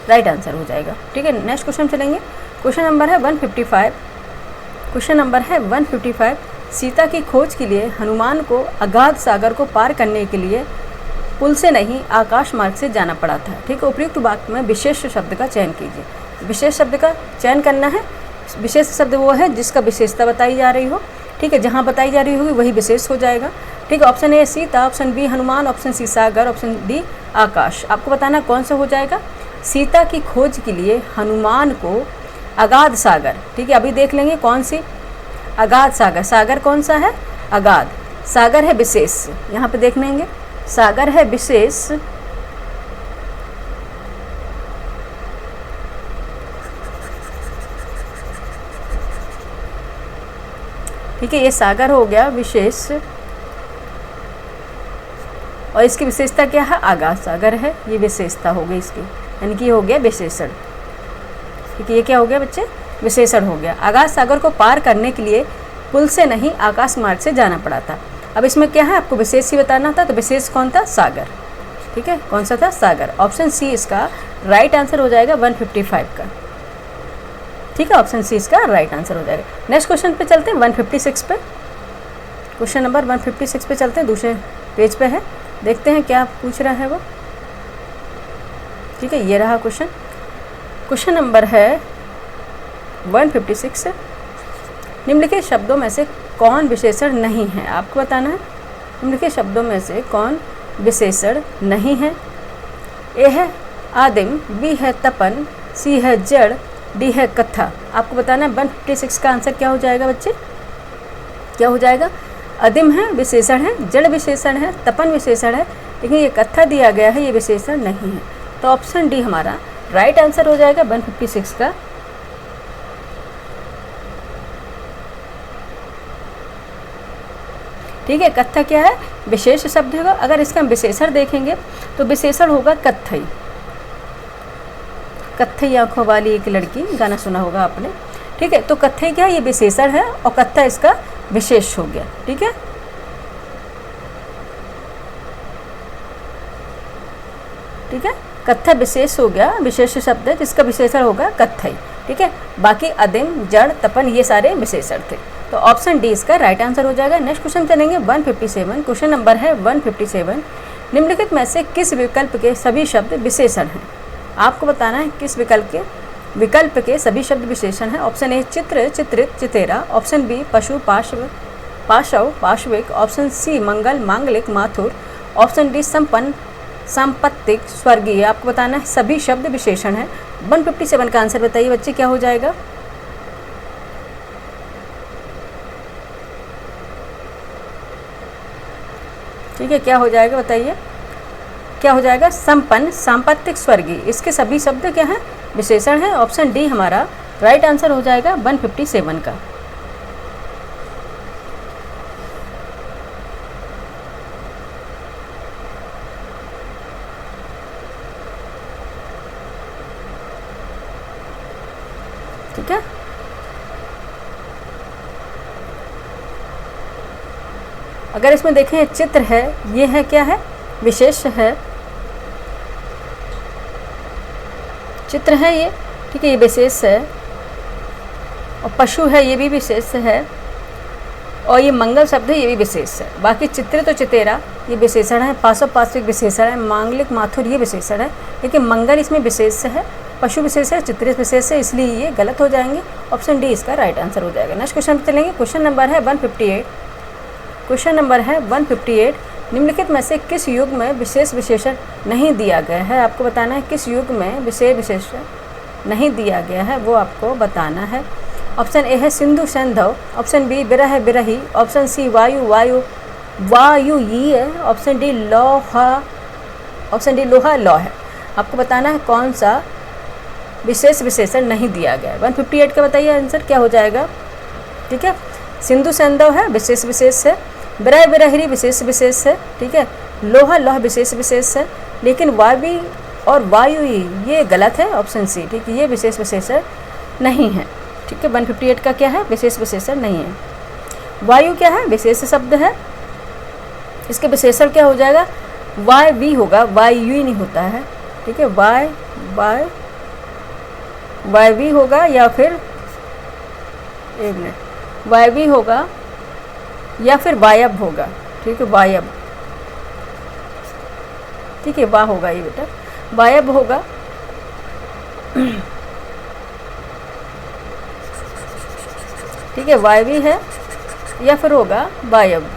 राइट आंसर हो जाएगा। ठीक है, नेक्स्ट क्वेश्चन चलेंगे। क्वेश्चन नंबर है 155। क्वेश्चन नंबर है 155। सीता की खोज के लिए हनुमान को अगाध सागर को पार करने के लिए पुल से नहीं आकाश मार्ग से जाना पड़ा था। ठीक है, उपयुक्त वाक्य में विशेष शब्द का चयन कीजिए। विशेष शब्द का चयन करना है। विशेष शब्द वो है जिसका विशेषता बताई जा रही हो। ठीक है, जहाँ बताई जा रही होगी वही विशेष हो जाएगा। ठीक है, option A Sita, option B Hanuman, option C सागर, ऑप्शन डी आकाश। आपको बताना कौन सा हो जाएगा। सीता की खोज के लिए हनुमान को अगाध सागर, ठीक है, अभी देख लेंगे कौन सी, अगाध सागर। सागर कौन सा है? अगाध। सागर है विशेष, यहाँ पे देख लेंगे, सागर है विशेष। ठीक है, ये सागर हो गया विशेष, और इसकी विशेषता क्या है? आगाध सागर है, ये विशेषता हो गई इसकी, यानी कि ये हो गया विशेषण। ठीक है, ये क्या हो गया बच्चे? विशेषण हो गया। आगाध सागर को पार करने के लिए पुल से नहीं आकाश मार्ग से जाना पड़ा था। अब इसमें क्या है, आपको विशेष ही बताना था, तो विशेष कौन था? सागर। ठीक है, कौन सा था? सागर। ऑप्शन सी इसका राइट आंसर हो जाएगा 155 का। ठीक है, ऑप्शन सी इसका राइट आंसर हो जाएगा। नेक्स्ट क्वेश्चन पे चलते हैं 156 पे। क्वेश्चन नंबर 156 पे चलते हैं, दूसरे पेज पे है, देखते हैं क्या पूछ रहा है वो। ठीक है, ये रहा क्वेश्चन। क्वेश्चन नंबर है 156। निम्नलिखित शब्दों में से कौन विशेषण नहीं है? आपको बताना है निम्नलिखित शब्दों में से कौन विशेषण नहीं है। ए है आदिम, बी है तपन, सी है जड़, डी है कथा। आपको बताना है 156 का आंसर क्या हो जाएगा बच्चे? क्या हो जाएगा? आदिम है विशेषण है, जड़ विशेषण है, तपन विशेषण है, लेकिन ये कथा दिया गया है, ये विशेषण नहीं है, तो ऑप्शन डी हमारा राइट आंसर हो जाएगा 156 का। ठीक है, कथा क्या है? विशेष शब्द होगा। अगर इसका हम विशेषण देखेंगे तो विशेषण होगा कत्थई। कत्थई आंखों वाली एक लड़की, गाना सुना होगा आपने। ठीक है, तो कत्थई क्या है? ये विशेषण है, और कथा इसका विशेष हो गया। ठीक है, ठीक है, कथा विशेष हो गया, विशेष शब्द है जिसका विशेषण होगा कत्थई। ठीक है, बाकी अदिम, जड़, तपन ये सारे विशेषण थे, तो ऑप्शन डी इसका राइट आंसर हो जाएगा। नेक्स्ट क्वेश्चन चलेंगे 157। क्वेश्चन नंबर है 157। निम्नलिखित में से किस विकल्प के सभी शब्द विशेषण हैं? आपको बताना है किस विकल्प के सभी शब्द विशेषण हैं। ऑप्शन ए चित्र, चित्रित, चितेरा। ऑप्शन बी पशु, पार्श्व, पाशव, पार्श्विक। ऑप्शन सी मंगल, मांगलिक, माथुर। ऑप्शन डी संपन्न, सांपत्तिक, स्वर्गीय। आपको बताना है सभी शब्द विशेषण हैं। 157 का आंसर बताइए बच्चे, क्या हो जाएगा? ठीक है, क्या हो जाएगा बताइए, क्या हो जाएगा, संपन्न, सांपत्तिक, स्वर्गीय, इसके सभी शब्द क्या हैं, विशेषण है। ऑप्शन डी हमारा राइट आंसर हो जाएगा 157 का। ठीक है, अगर इसमें देखें चित्र है, ये है क्या है, विशेष है, चित्र है ये, ठीक है, ये विशेष है, और पशु है ये भी विशेष है, और ये मंगल शब्द है ये भी विशेष है। बाकी चित्र तो चितेरा ये विशेषण है, पार्श्विक विशेषण है, मांगलिक माथुर ये विशेषण है, लेकिन मंगल इसमें विशेष है, पशु विशेष है, चित्र विशेष है, इसलिए ये गलत हो जाएंगे। ऑप्शन डी इसका राइट आंसर हो जाएगा। नेक्स्ट क्वेश्चन पे चलेंगे। क्वेश्चन नंबर है 158। क्वेश्चन नंबर है 158, निम्नलिखित में से किस युग में विशेष विशेषण नहीं दिया गया है, आपको बताना है किस युग में विशेष विशेषण नहीं दिया गया है, वो आपको बताना है। ऑप्शन ए है सिंधु सैंधव, ऑप्शन बी विरह विरही, ऑप्शन सी वायु वायु है, ऑप्शन डी लोहा लौ है। आपको बताना है कौन सा विशेष विशेषण नहीं दिया गया है। 158 का बताइए आंसर क्या हो जाएगा। ठीक है, सिंधु सैंधव है, विशेष विशेष है, विरह विरहरी विशेष विशेष है, ठीक है, लोहा लौह विशेष विशेष है, लेकिन वायु और वायु ये गलत है, ऑप्शन सी, ठीक है, ये विशेष विशेषण नहीं है। ठीक है, 158 का क्या है, विशेष विशेषण नहीं है। वायु क्या है, विशेष शब्द है, इसके विशेषण क्या हो जाएगा, वाय वी होगा, वायु ही नहीं होता है। ठीक है, वाय वी होगा, या फिर एक मिनट, वाय वी होगा या फिर वायब होगा। ठीक है, वायब, ठीक है, वाह होगा ये बेटा, वायब होगा। ठीक है, वायवी है या फिर होगा वायब।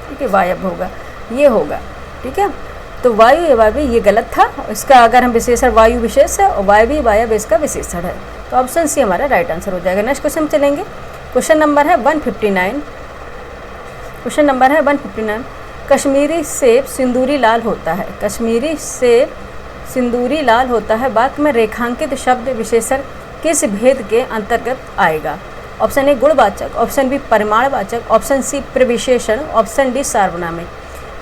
ठीक है, वायब होगा, ये होगा। ठीक है, तो वायु या वायवी ये गलत था, इसका अगर हम विशेषण वायु विशेष है और वायवी वायब इसका विशेषण है, तो ऑप्शन सी हमारा राइट आंसर हो जाएगा। नेक्स्ट क्वेश्चन चलेंगे। क्वेश्चन नंबर है 159। क्वेश्चन नंबर है 159, कश्मीरी सेब सिंदूरी लाल होता है, कश्मीरी सेब सिंदूरी लाल होता है, वाक्य में रेखांकित शब्द विशेषण किस भेद के अंतर्गत आएगा। ऑप्शन ए गुणवाचक, ऑप्शन बी परिमाणवाचक, ऑप्शन सी प्रविशेषण, ऑप्शन डी सार्वनामिक।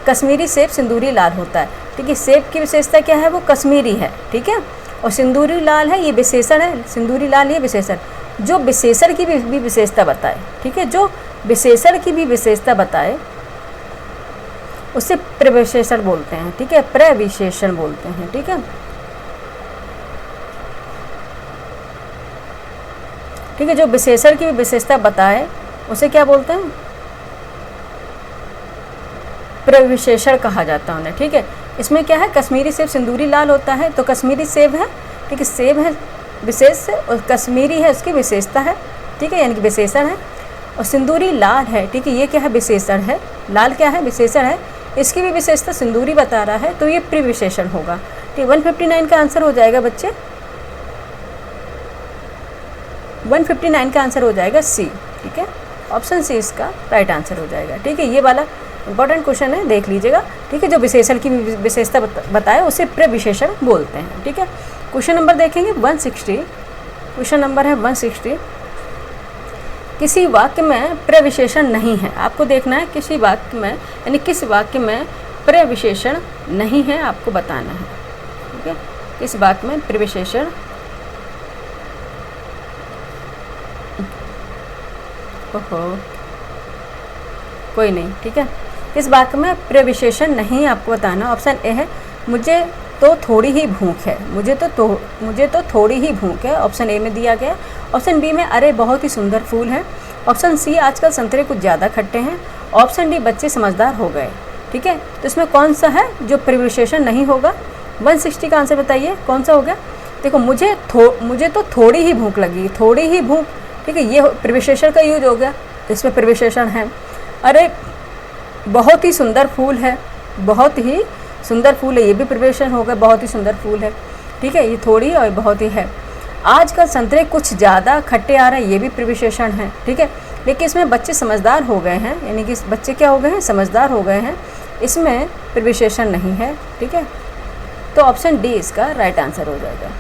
कश्मीरी सेब सिंदूरी लाल होता है। ठीक है, सेब की विशेषता क्या है, वो कश्मीरी है। ठीक है, और सिंदूरी लाल है ये विशेषण है, सिंदूरी लाल ये विशेषण, जो विशेषण की भी विशेषता बताए। ठीक है, जो विशेषण की भी विशेषता बताए उसे प्रविशेषण बोलते हैं। ठीक है, प्रविशेषण बोलते हैं। ठीक है, ठीक है, जो विशेषण की भी विशेषता बताए उसे क्या बोलते हैं, प्रविशेषण कहा जाता है उन्हें। ठीक है, इसमें क्या है, कश्मीरी सेब सिंदूरी लाल होता है, तो कश्मीरी सेब है, ठीक है, सेब है विशेष से, और कश्मीरी है उसकी विशेषता है। ठीक है, यानी कि विशेषण है, और सिंदूरी लाल है। ठीक है, ये क्या है, विशेषण है, लाल क्या है, विशेषण है, इसकी भी विशेषता सिंदूरी बता रहा है, तो ये प्रविशेषण होगा। ठीक, 159 का आंसर हो जाएगा बच्चे, 159 का आंसर हो जाएगा सी। ठीक है, ऑप्शन सी इसका राइट आंसर हो जाएगा। ठीक है, ये वाला इंपॉर्टेंट क्वेश्चन है, देख लीजिएगा। ठीक है, जो विशेषण की विशेषता बताए उसे प्रविशेषण बोलते हैं। ठीक है, क्वेश्चन नंबर देखेंगे 160। क्वेश्चन नंबर है 160, किसी वाक्य में प्रविशेषण नहीं है, आपको देखना है किसी वाक्य में, यानी किस वाक्य में प्रविशेषण नहीं है, आपको बताना है। ठीक है, किस वाक्य में प्रविशेषण, ओहो कोई नहीं। ठीक है, इस वाक्य में प्रविशेषण नहीं आपको बताना। ऑप्शन ए है मुझे तो थोड़ी ही भूख है, मुझे तो थोड़ी ही भूख है, ऑप्शन ए में दिया गया। ऑप्शन बी में अरे बहुत ही सुंदर फूल है, ऑप्शन सी आजकल संतरे कुछ ज़्यादा खट्टे हैं, ऑप्शन डी बच्चे समझदार हो गए। ठीक है, तो इसमें कौन सा है जो प्रविशेषण नहीं होगा। 160 का आंसर बताइए कौन सा हो गया। देखो, मुझे तो थोड़ी ही भूख लगी, थोड़ी ही भूख। ठीक है, ये प्रविशेषण का यूज हो गया, तो इसमें प्रविशेषण है। अरे बहुत ही सुंदर फूल है, बहुत ही सुंदर फूल है, ये भी प्रविशेषण होगा, बहुत ही सुंदर फूल है। ठीक है, ये थोड़ी और बहुत ही है। आजकल संतरे कुछ ज़्यादा खट्टे आ रहे हैं, ये भी प्रविशेषण है। ठीक है, लेकिन इसमें बच्चे समझदार हो गए हैं, यानी कि बच्चे क्या हो गए हैं, समझदार हो गए हैं, इसमें प्रविशेषण नहीं है। ठीक है, तो ऑप्शन डी इसका राइट आंसर हो जाएगा।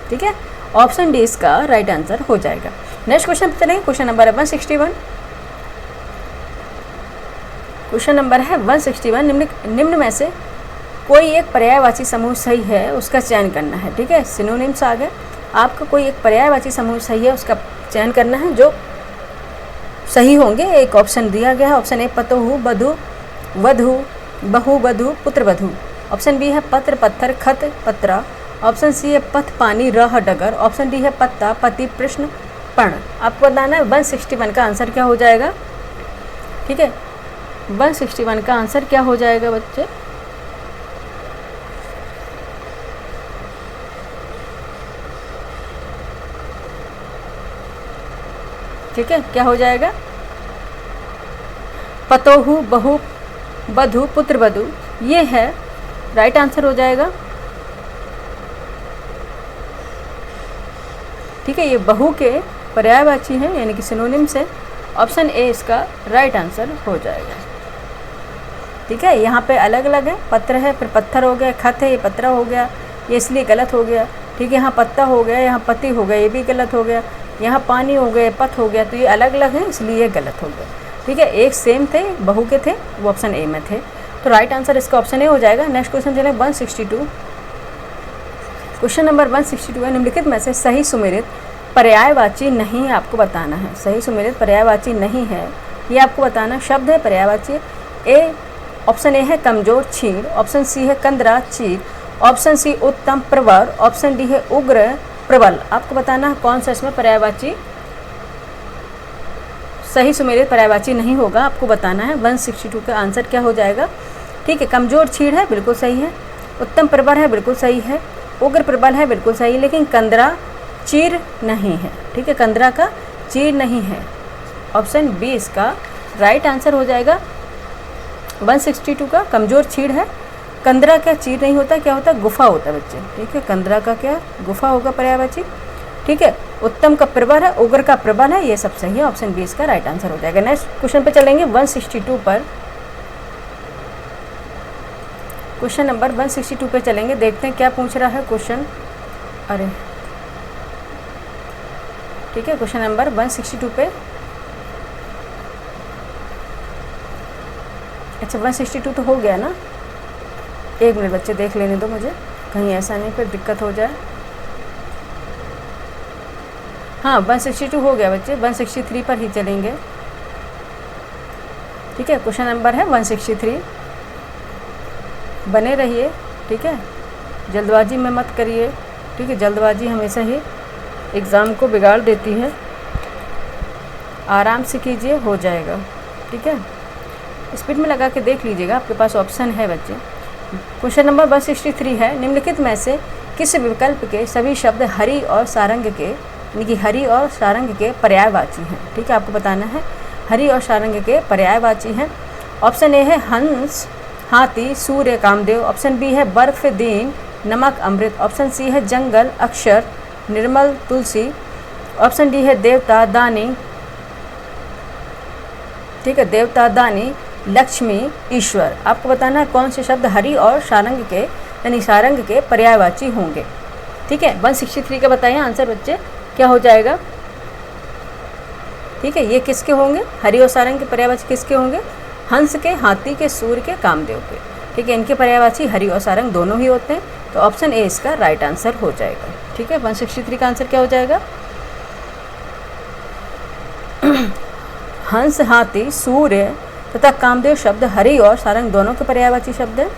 ठीक है, ऑप्शन डी इसका राइट आंसर हो जाएगा। नेक्स्ट क्वेश्चन पे चलेंगे। क्वेश्चन नंबर है 161। क्वेश्चन नंबर है 161। निम्न में से कोई एक पर्यायवाची समूह सही है, उसका चयन करना है। ठीक है, सिनोनिम्स आ गए। आपको कोई एक पर्यायवाची समूह सही है, उसका चयन करना है, जो सही होंगे। एक ऑप्शन दिया गया है। ऑप्शन ए पतोहू बधू वधू बहु वधू पुत्र वधू। ऑप्शन बी है पत्र पत्थर खत पत्रा। ऑप्शन सी है पथ पानी रह डगर। ऑप्शन डी है पत्ता पति प्रश्न पर्ण। आपको बताना है 161 का आंसर क्या हो जाएगा। ठीक है, 161 का आंसर क्या हो जाएगा बच्चे। ठीक है, क्या हो जाएगा, पतोहू बहु बधू पुत्र वधू, ये है राइट आंसर हो जाएगा। ठीक है, ये बहु के पर्यायवाची हैं, यानी कि सिनोनिम्स है। ऑप्शन ए इसका राइट आंसर हो जाएगा। ठीक है, यहाँ पे अलग अलग है, पत्र है, फिर पत्थर हो गया, खत है, ये पत्रा हो गया, ये इसलिए गलत हो गया। ठीक है, यहाँ पत्ता हो गया, यहाँ पति हो गया, ये भी गलत हो गया। यहाँ पानी हो गया, पथ हो गया, तो ये अलग अलग हैं, इसलिए ये गलत हो गया। ठीक है, एक सेम थे, बहु के थे, वो ऑप्शन ए में थे, तो राइट आंसर इसका ऑप्शन ए हो जाएगा। नेक्स्ट क्वेश्चन चले 162। क्वेश्चन नंबर 162 है। निम्नलिखित में से सही सुमेलित पर्यायवाची नहीं है, आपको बताना है। सही सुमेलित पर्यायवाची नहीं है, ये आपको बताना। शब्द है पर्यायवाची। ए ऑप्शन ए है कमजोर छीड़। ऑप्शन सी है कंदरा चीर। ऑप्शन सी उत्तम प्रवर। ऑप्शन डी है उग्र प्रबल। आपको बताना है कौन सा इसमें पर्यायवाची सही सुमेलित पर्यायवाची नहीं होगा, आपको बताना है। 162 का आंसर क्या हो जाएगा। ठीक है, कमजोर छीड़ है, बिल्कुल सही है। उत्तम प्रबर है, बिल्कुल सही है। उग्र प्रबल है, बिल्कुल सही, लेकिन कंदरा चीर नहीं है। ठीक है, कंदरा का चीर नहीं है। ऑप्शन बी इसका राइट आंसर हो जाएगा। 162 का कमजोर छीड़ है, कंदरा क्या चीर नहीं होता, क्या होता है, गुफा होता है बच्चे। ठीक है, कंदरा का क्या गुफा होगा पर्यायवाची। ठीक है, उत्तम का प्रबल है, उग्र का प्रबल है, ये सब सही है। ऑप्शन बी इसका राइट आंसर हो जाएगा। नेक्स्ट क्वेश्चन पे चलेंगे 162 पर। क्वेश्चन नंबर 162 पे चलेंगे, देखते हैं क्या पूछ रहा है क्वेश्चन। अरे ठीक है, क्वेश्चन नंबर 162 पे, अच्छा 162 तो हो गया ना। एक मिनट बच्चे देख लेने दो मुझे, कहीं ऐसा नहीं फिर दिक्कत हो जाए। हाँ 162 हो गया बच्चे, 163 पर ही चलेंगे। ठीक है, क्वेश्चन नंबर है 163, बने रहिए। ठीक है, जल्दबाजी में मत करिए। ठीक है, जल्दबाजी हमेशा ही एग्ज़ाम को बिगाड़ देती है, आराम से कीजिए, हो जाएगा। ठीक है, स्पीड में लगा के देख लीजिएगा, आपके पास ऑप्शन है बच्चे। क्वेश्चन नंबर 163 है। निम्नलिखित में से किस विकल्प के सभी शब्द हरि और सारंग के, यानी कि हरि और सारंग के पर्यायवाची हैं। ठीक है, आपको बताना है हरि और सारंग के पर्यायवाची हैं। ऑप्शन ए है हंस हाथी सूर्य कामदेव। ऑप्शन बी है बर्फ दिन नमक अमृत। ऑप्शन सी है जंगल अक्षर निर्मल तुलसी। ऑप्शन डी है देवता दानी। ठीक है, देवता दानी लक्ष्मी ईश्वर। आपको बताना है कौन से शब्द हरि और सारंग के, यानी सारंग के पर्यायवाची होंगे। ठीक है, 163 का बताइए आंसर बच्चे क्या हो जाएगा। ठीक है, ये किसके होंगे, हरि और सारंग के पर्यायवाची किसके होंगे, हंस के, हाथी के, सूर्य के, कामदेव के। ठीक है, इनके पर्यायवाची हरि और सारंग दोनों ही होते हैं, तो ऑप्शन ए इसका राइट आंसर हो जाएगा। ठीक है, 163 का आंसर क्या हो जाएगा, हंस हाथी सूर्य तथा कामदेव शब्द हरि और सारंग दोनों के पर्यायवाची शब्द हैं।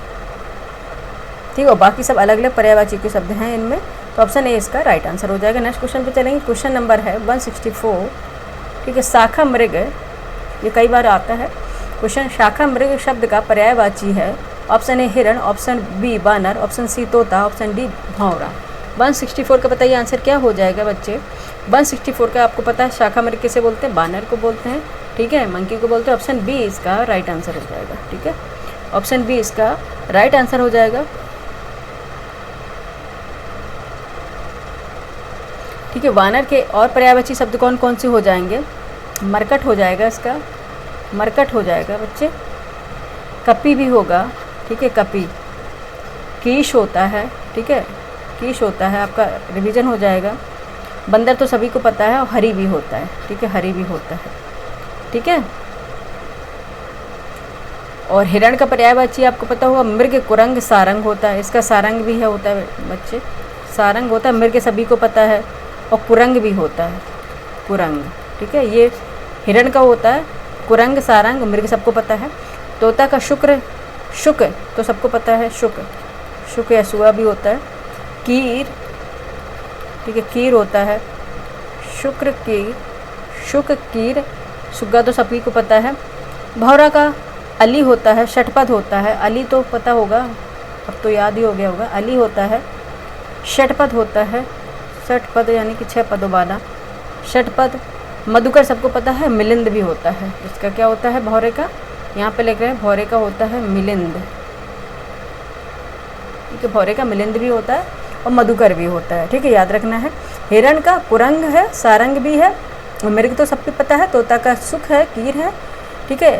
ठीक है, बाकी सब अलग अलग पर्यायवाची के शब्द हैं इनमें, तो ऑप्शन ए इसका राइट आंसर हो जाएगा। नेक्स्ट क्वेश्चन पे चलेंगे। क्वेश्चन नंबर है 164। ठीक है, शाखा मृग, ये कई बार आता है क्वेश्चन। शाखा मृग शब्द का पर्यायवाची है। ऑप्शन ए हिरण, ऑप्शन बी बानर, ऑप्शन सी तोता, ऑप्शन डी भौरा। 164 का बताइए आंसर क्या हो जाएगा बच्चे। 164 का आपको पता है शाखा मृग किसे बोलते हैं, बानर को बोलते हैं। ठीक है, मंकी को बोलते हैं। ऑप्शन बी इसका राइट आंसर हो जाएगा। ठीक है, ऑप्शन बी इसका राइट आंसर हो जाएगा। ठीक है। वानर के और पर्यायवाची शब्द कौन कौन से हो जाएंगे? मरकट हो जाएगा, इसका मरकट हो जाएगा बच्चे। कपी भी होगा, ठीक है, कपी। कीश होता है, ठीक है, कीश होता है, आपका रिवीजन हो जाएगा। बंदर तो सभी को पता है, और हरी भी होता है, ठीक है, हरी भी होता है, ठीक है। और हिरण का पर्यायवाची आपको पता होगा, मृग, कुरंग, सारंग होता है। इसका सारंग भी है, होता है बच्चे, सारंग होता है। मृग सभी को पता है, और कुरंग भी होता है, कुरंग, ठीक है। ये हिरण का होता है, कुरंग, सारंग, मृग सबको पता है। तोता का शुक्र, शुक तो सबको पता है, शुक, शुक या सुआ भी होता है। कीर, ठीक है, कीर होता है, शुक्र कीर, शुक कीर, सुग्गा तो सभी को पता है। भौरा का अली होता है, षटपद होता है। अली तो पता होगा, अब तो याद ही हो गया होगा, अली होता है। षटपद होता है, षटपद यानी कि 6 पदों वाला षटपद। मधुकर सबको पता है, मिलिंद भी होता है। इसका क्या होता है भौरे का? यहाँ पे लिख रहे हैं भौरे का होता है मिलिंद, ठीक है, भौरे का मिलिंद भी होता है और मधुकर भी होता है, ठीक है, याद रखना है। हिरण का कुरंग है, सारंग भी है, मृग तो सबको पता है। तोता का सुख है, कीर है, ठीक है,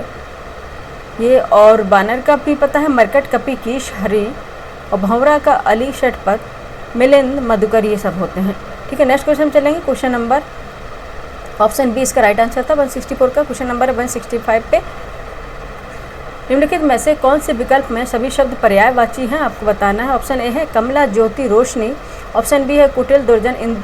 ये। और बानर का भी पता है, मरकट, कपी, कीश, हरी। और भंवरा का अली, षटपद, मिलिंद, मधुकर, ये सब होते हैं, ठीक है। नेक्स्ट क्वेश्चन चलेंगे। क्वेश्चन नंबर ऑप्शन बी इसका राइट आंसर था। 164 का क्वेश्चन नंबर 165 पे निम्नलिखित में से कौन से विकल्प में सभी शब्द पर्यायवाची हैं, आपको बताना है। ऑप्शन ए है कमला, ज्योति, रोशनी। ऑप्शन बी है कुटिल, दुर्जन,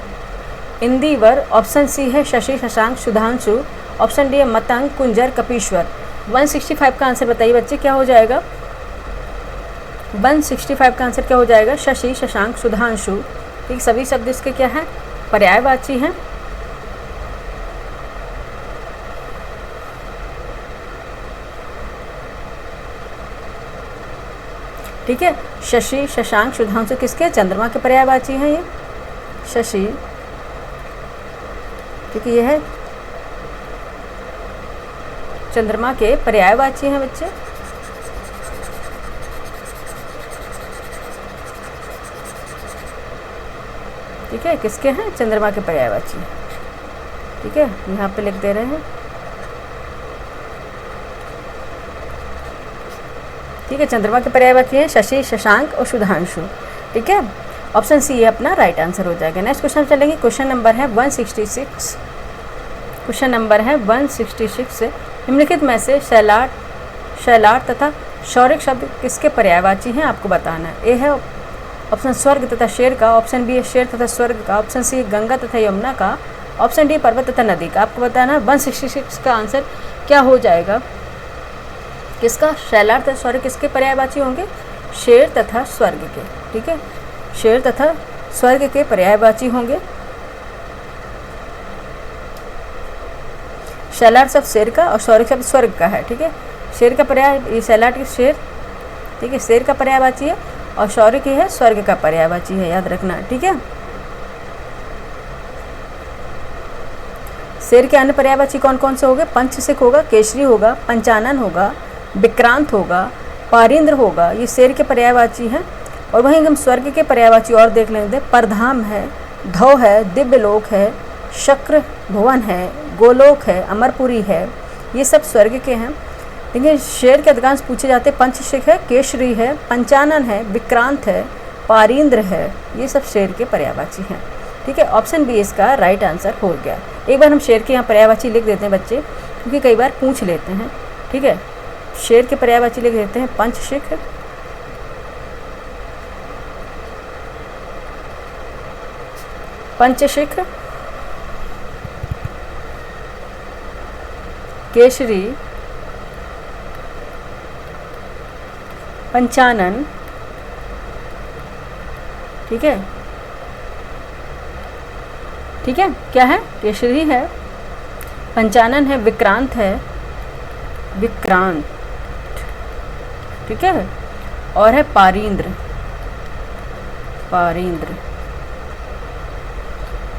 इंदिवर। ऑप्शन सी है शशि, शशांक, सुधांशु। ऑप्शन डी है मतंग, कुंजर, कपीश्वर। 165 का आंसर बताइए बच्चे, क्या हो जाएगा? 165 का आंसर क्या हो जाएगा? शशि, शशांक, सुधांशु, ठीक। सभी शब्द इसके क्या हैं? पर्यायवाची हैं। ठीक है, शशि, शशांक, सुधांशु किसके? चंद्रमा के पर्यायवाची हैं ये। शशि, ठीक है, ये है चंद्रमा के पर्यायवाची हैं बच्चे। ठीक है, किसके हैं? चंद्रमा के पर्यायवाची, ठीक है, यहाँ पे लिख दे रहे हैं, ठीक है। चंद्रमा के पर्यायवाची है शशि, शशांक और सुधांशु, ठीक है। ऑप्शन सी अपना राइट आंसर हो जाएगा। नेक्स्ट क्वेश्चन चलेंगे। क्वेश्चन नंबर है 166। क्वेश्चन नंबर है 166। निम्नलिखित में से शैलाट, शैलाट तथा शौरिक शब्द किसके पर्यायवाची हैं, आपको बताना है। ए है ऑप्शन स्वर्ग तथा शेर का। ऑप्शन बी है शेर तथा स्वर्ग का। ऑप्शन सी गंगा तथा यमुना का। ऑप्शन डी पर्वत तथा नदी का। आपको बताना है 166 का आंसर क्या हो जाएगा, किसका? शैलाट तथा स्वर्ग किसके पर्यायवाची होंगे? शेर तथा स्वर्ग के, ठीक है, शेर तथा स्वर्ग के पर्यायवाची होंगे। शैलाट शब्द शेर का और स्वर्ग शब्द स्वर्ग का है, ठीक है। शेर का पर्याय, ये शैलाट की शेर, ठीक है, शेर का पर्यायवाची है, और शौर्य की है स्वर्ग का पर्यायवाची है, याद रखना, ठीक है। शेर के अन्य पर्यायवाची कौन कौन से होंगे? पंचशिख होगा, केसरी होगा, पंचानन होगा, विक्रांत होगा, पारिंद्र होगा, ये शेर के पर्यायवाची हैं। और वहीं हम स्वर्ग के पर्यायवाची और देख लेंगे। परधाम है, धौ है, दिव्यलोक है, शक्र भुवन है, गोलोक है, अमरपुरी है, ये सब स्वर्ग के हैं। देखिए शेर के अधिकांश पूछे जाते हैं। पंचशिख है, केसरी है, पंचानन है, विक्रांत है, पारिंद्र है, ये सब शेर के पर्यायवाची हैं, ठीक है। ऑप्शन बी इसका राइट आंसर हो गया। एक बार हम शेर के यहाँ पर्यायवाची लिख देते हैं बच्चे, क्योंकि कई बार पूछ लेते हैं, ठीक है। शेर के पर्यायवाची लिख देते हैं पंचशिख, पंचशिख, केसरी, पंचानन, ठीक है, ठीक है, क्या है? केसरी है, पंचानन है, विक्रांत है, विक्रांत, ठीक है, और है पारिंद्र, पारिंद्र,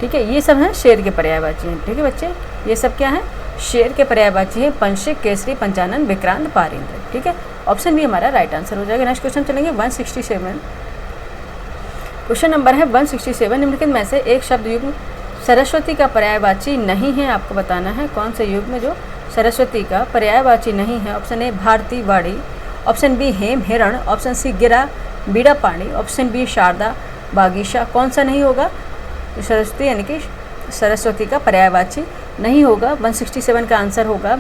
ठीक है। ये सब हैं शेर के पर्यायवाची हैं, ठीक है बच्चे, ये सब क्या है? शेर के पर्यायवाची हैं। पंचशिख, केसरी, पंचानन, विक्रांत, पारिंद्र, ठीक है। ऑप्शन बी हमारा राइट आंसर हो जाएगा। नेक्स्ट क्वेश्चन चलेंगे 167। क्वेश्चन नंबर है 167। निम्नलिखित में से एक शब्द युग्म सरस्वती का पर्यायवाची नहीं है, आपको बताना है कौन से युग में जो सरस्वती का पर्यायवाची नहीं है। ऑप्शन ए भारती वाणी, ऑप्शन बी हेम हिरण, ऑप्शन सी गिरा बीड़ा पाणी, ऑप्शन बी शारदा बागीशा। कौन सा नहीं होगा? सरस्वती यानी कि सरस्वती का पर्यायवाची नहीं होगा। 167 का आंसर होगा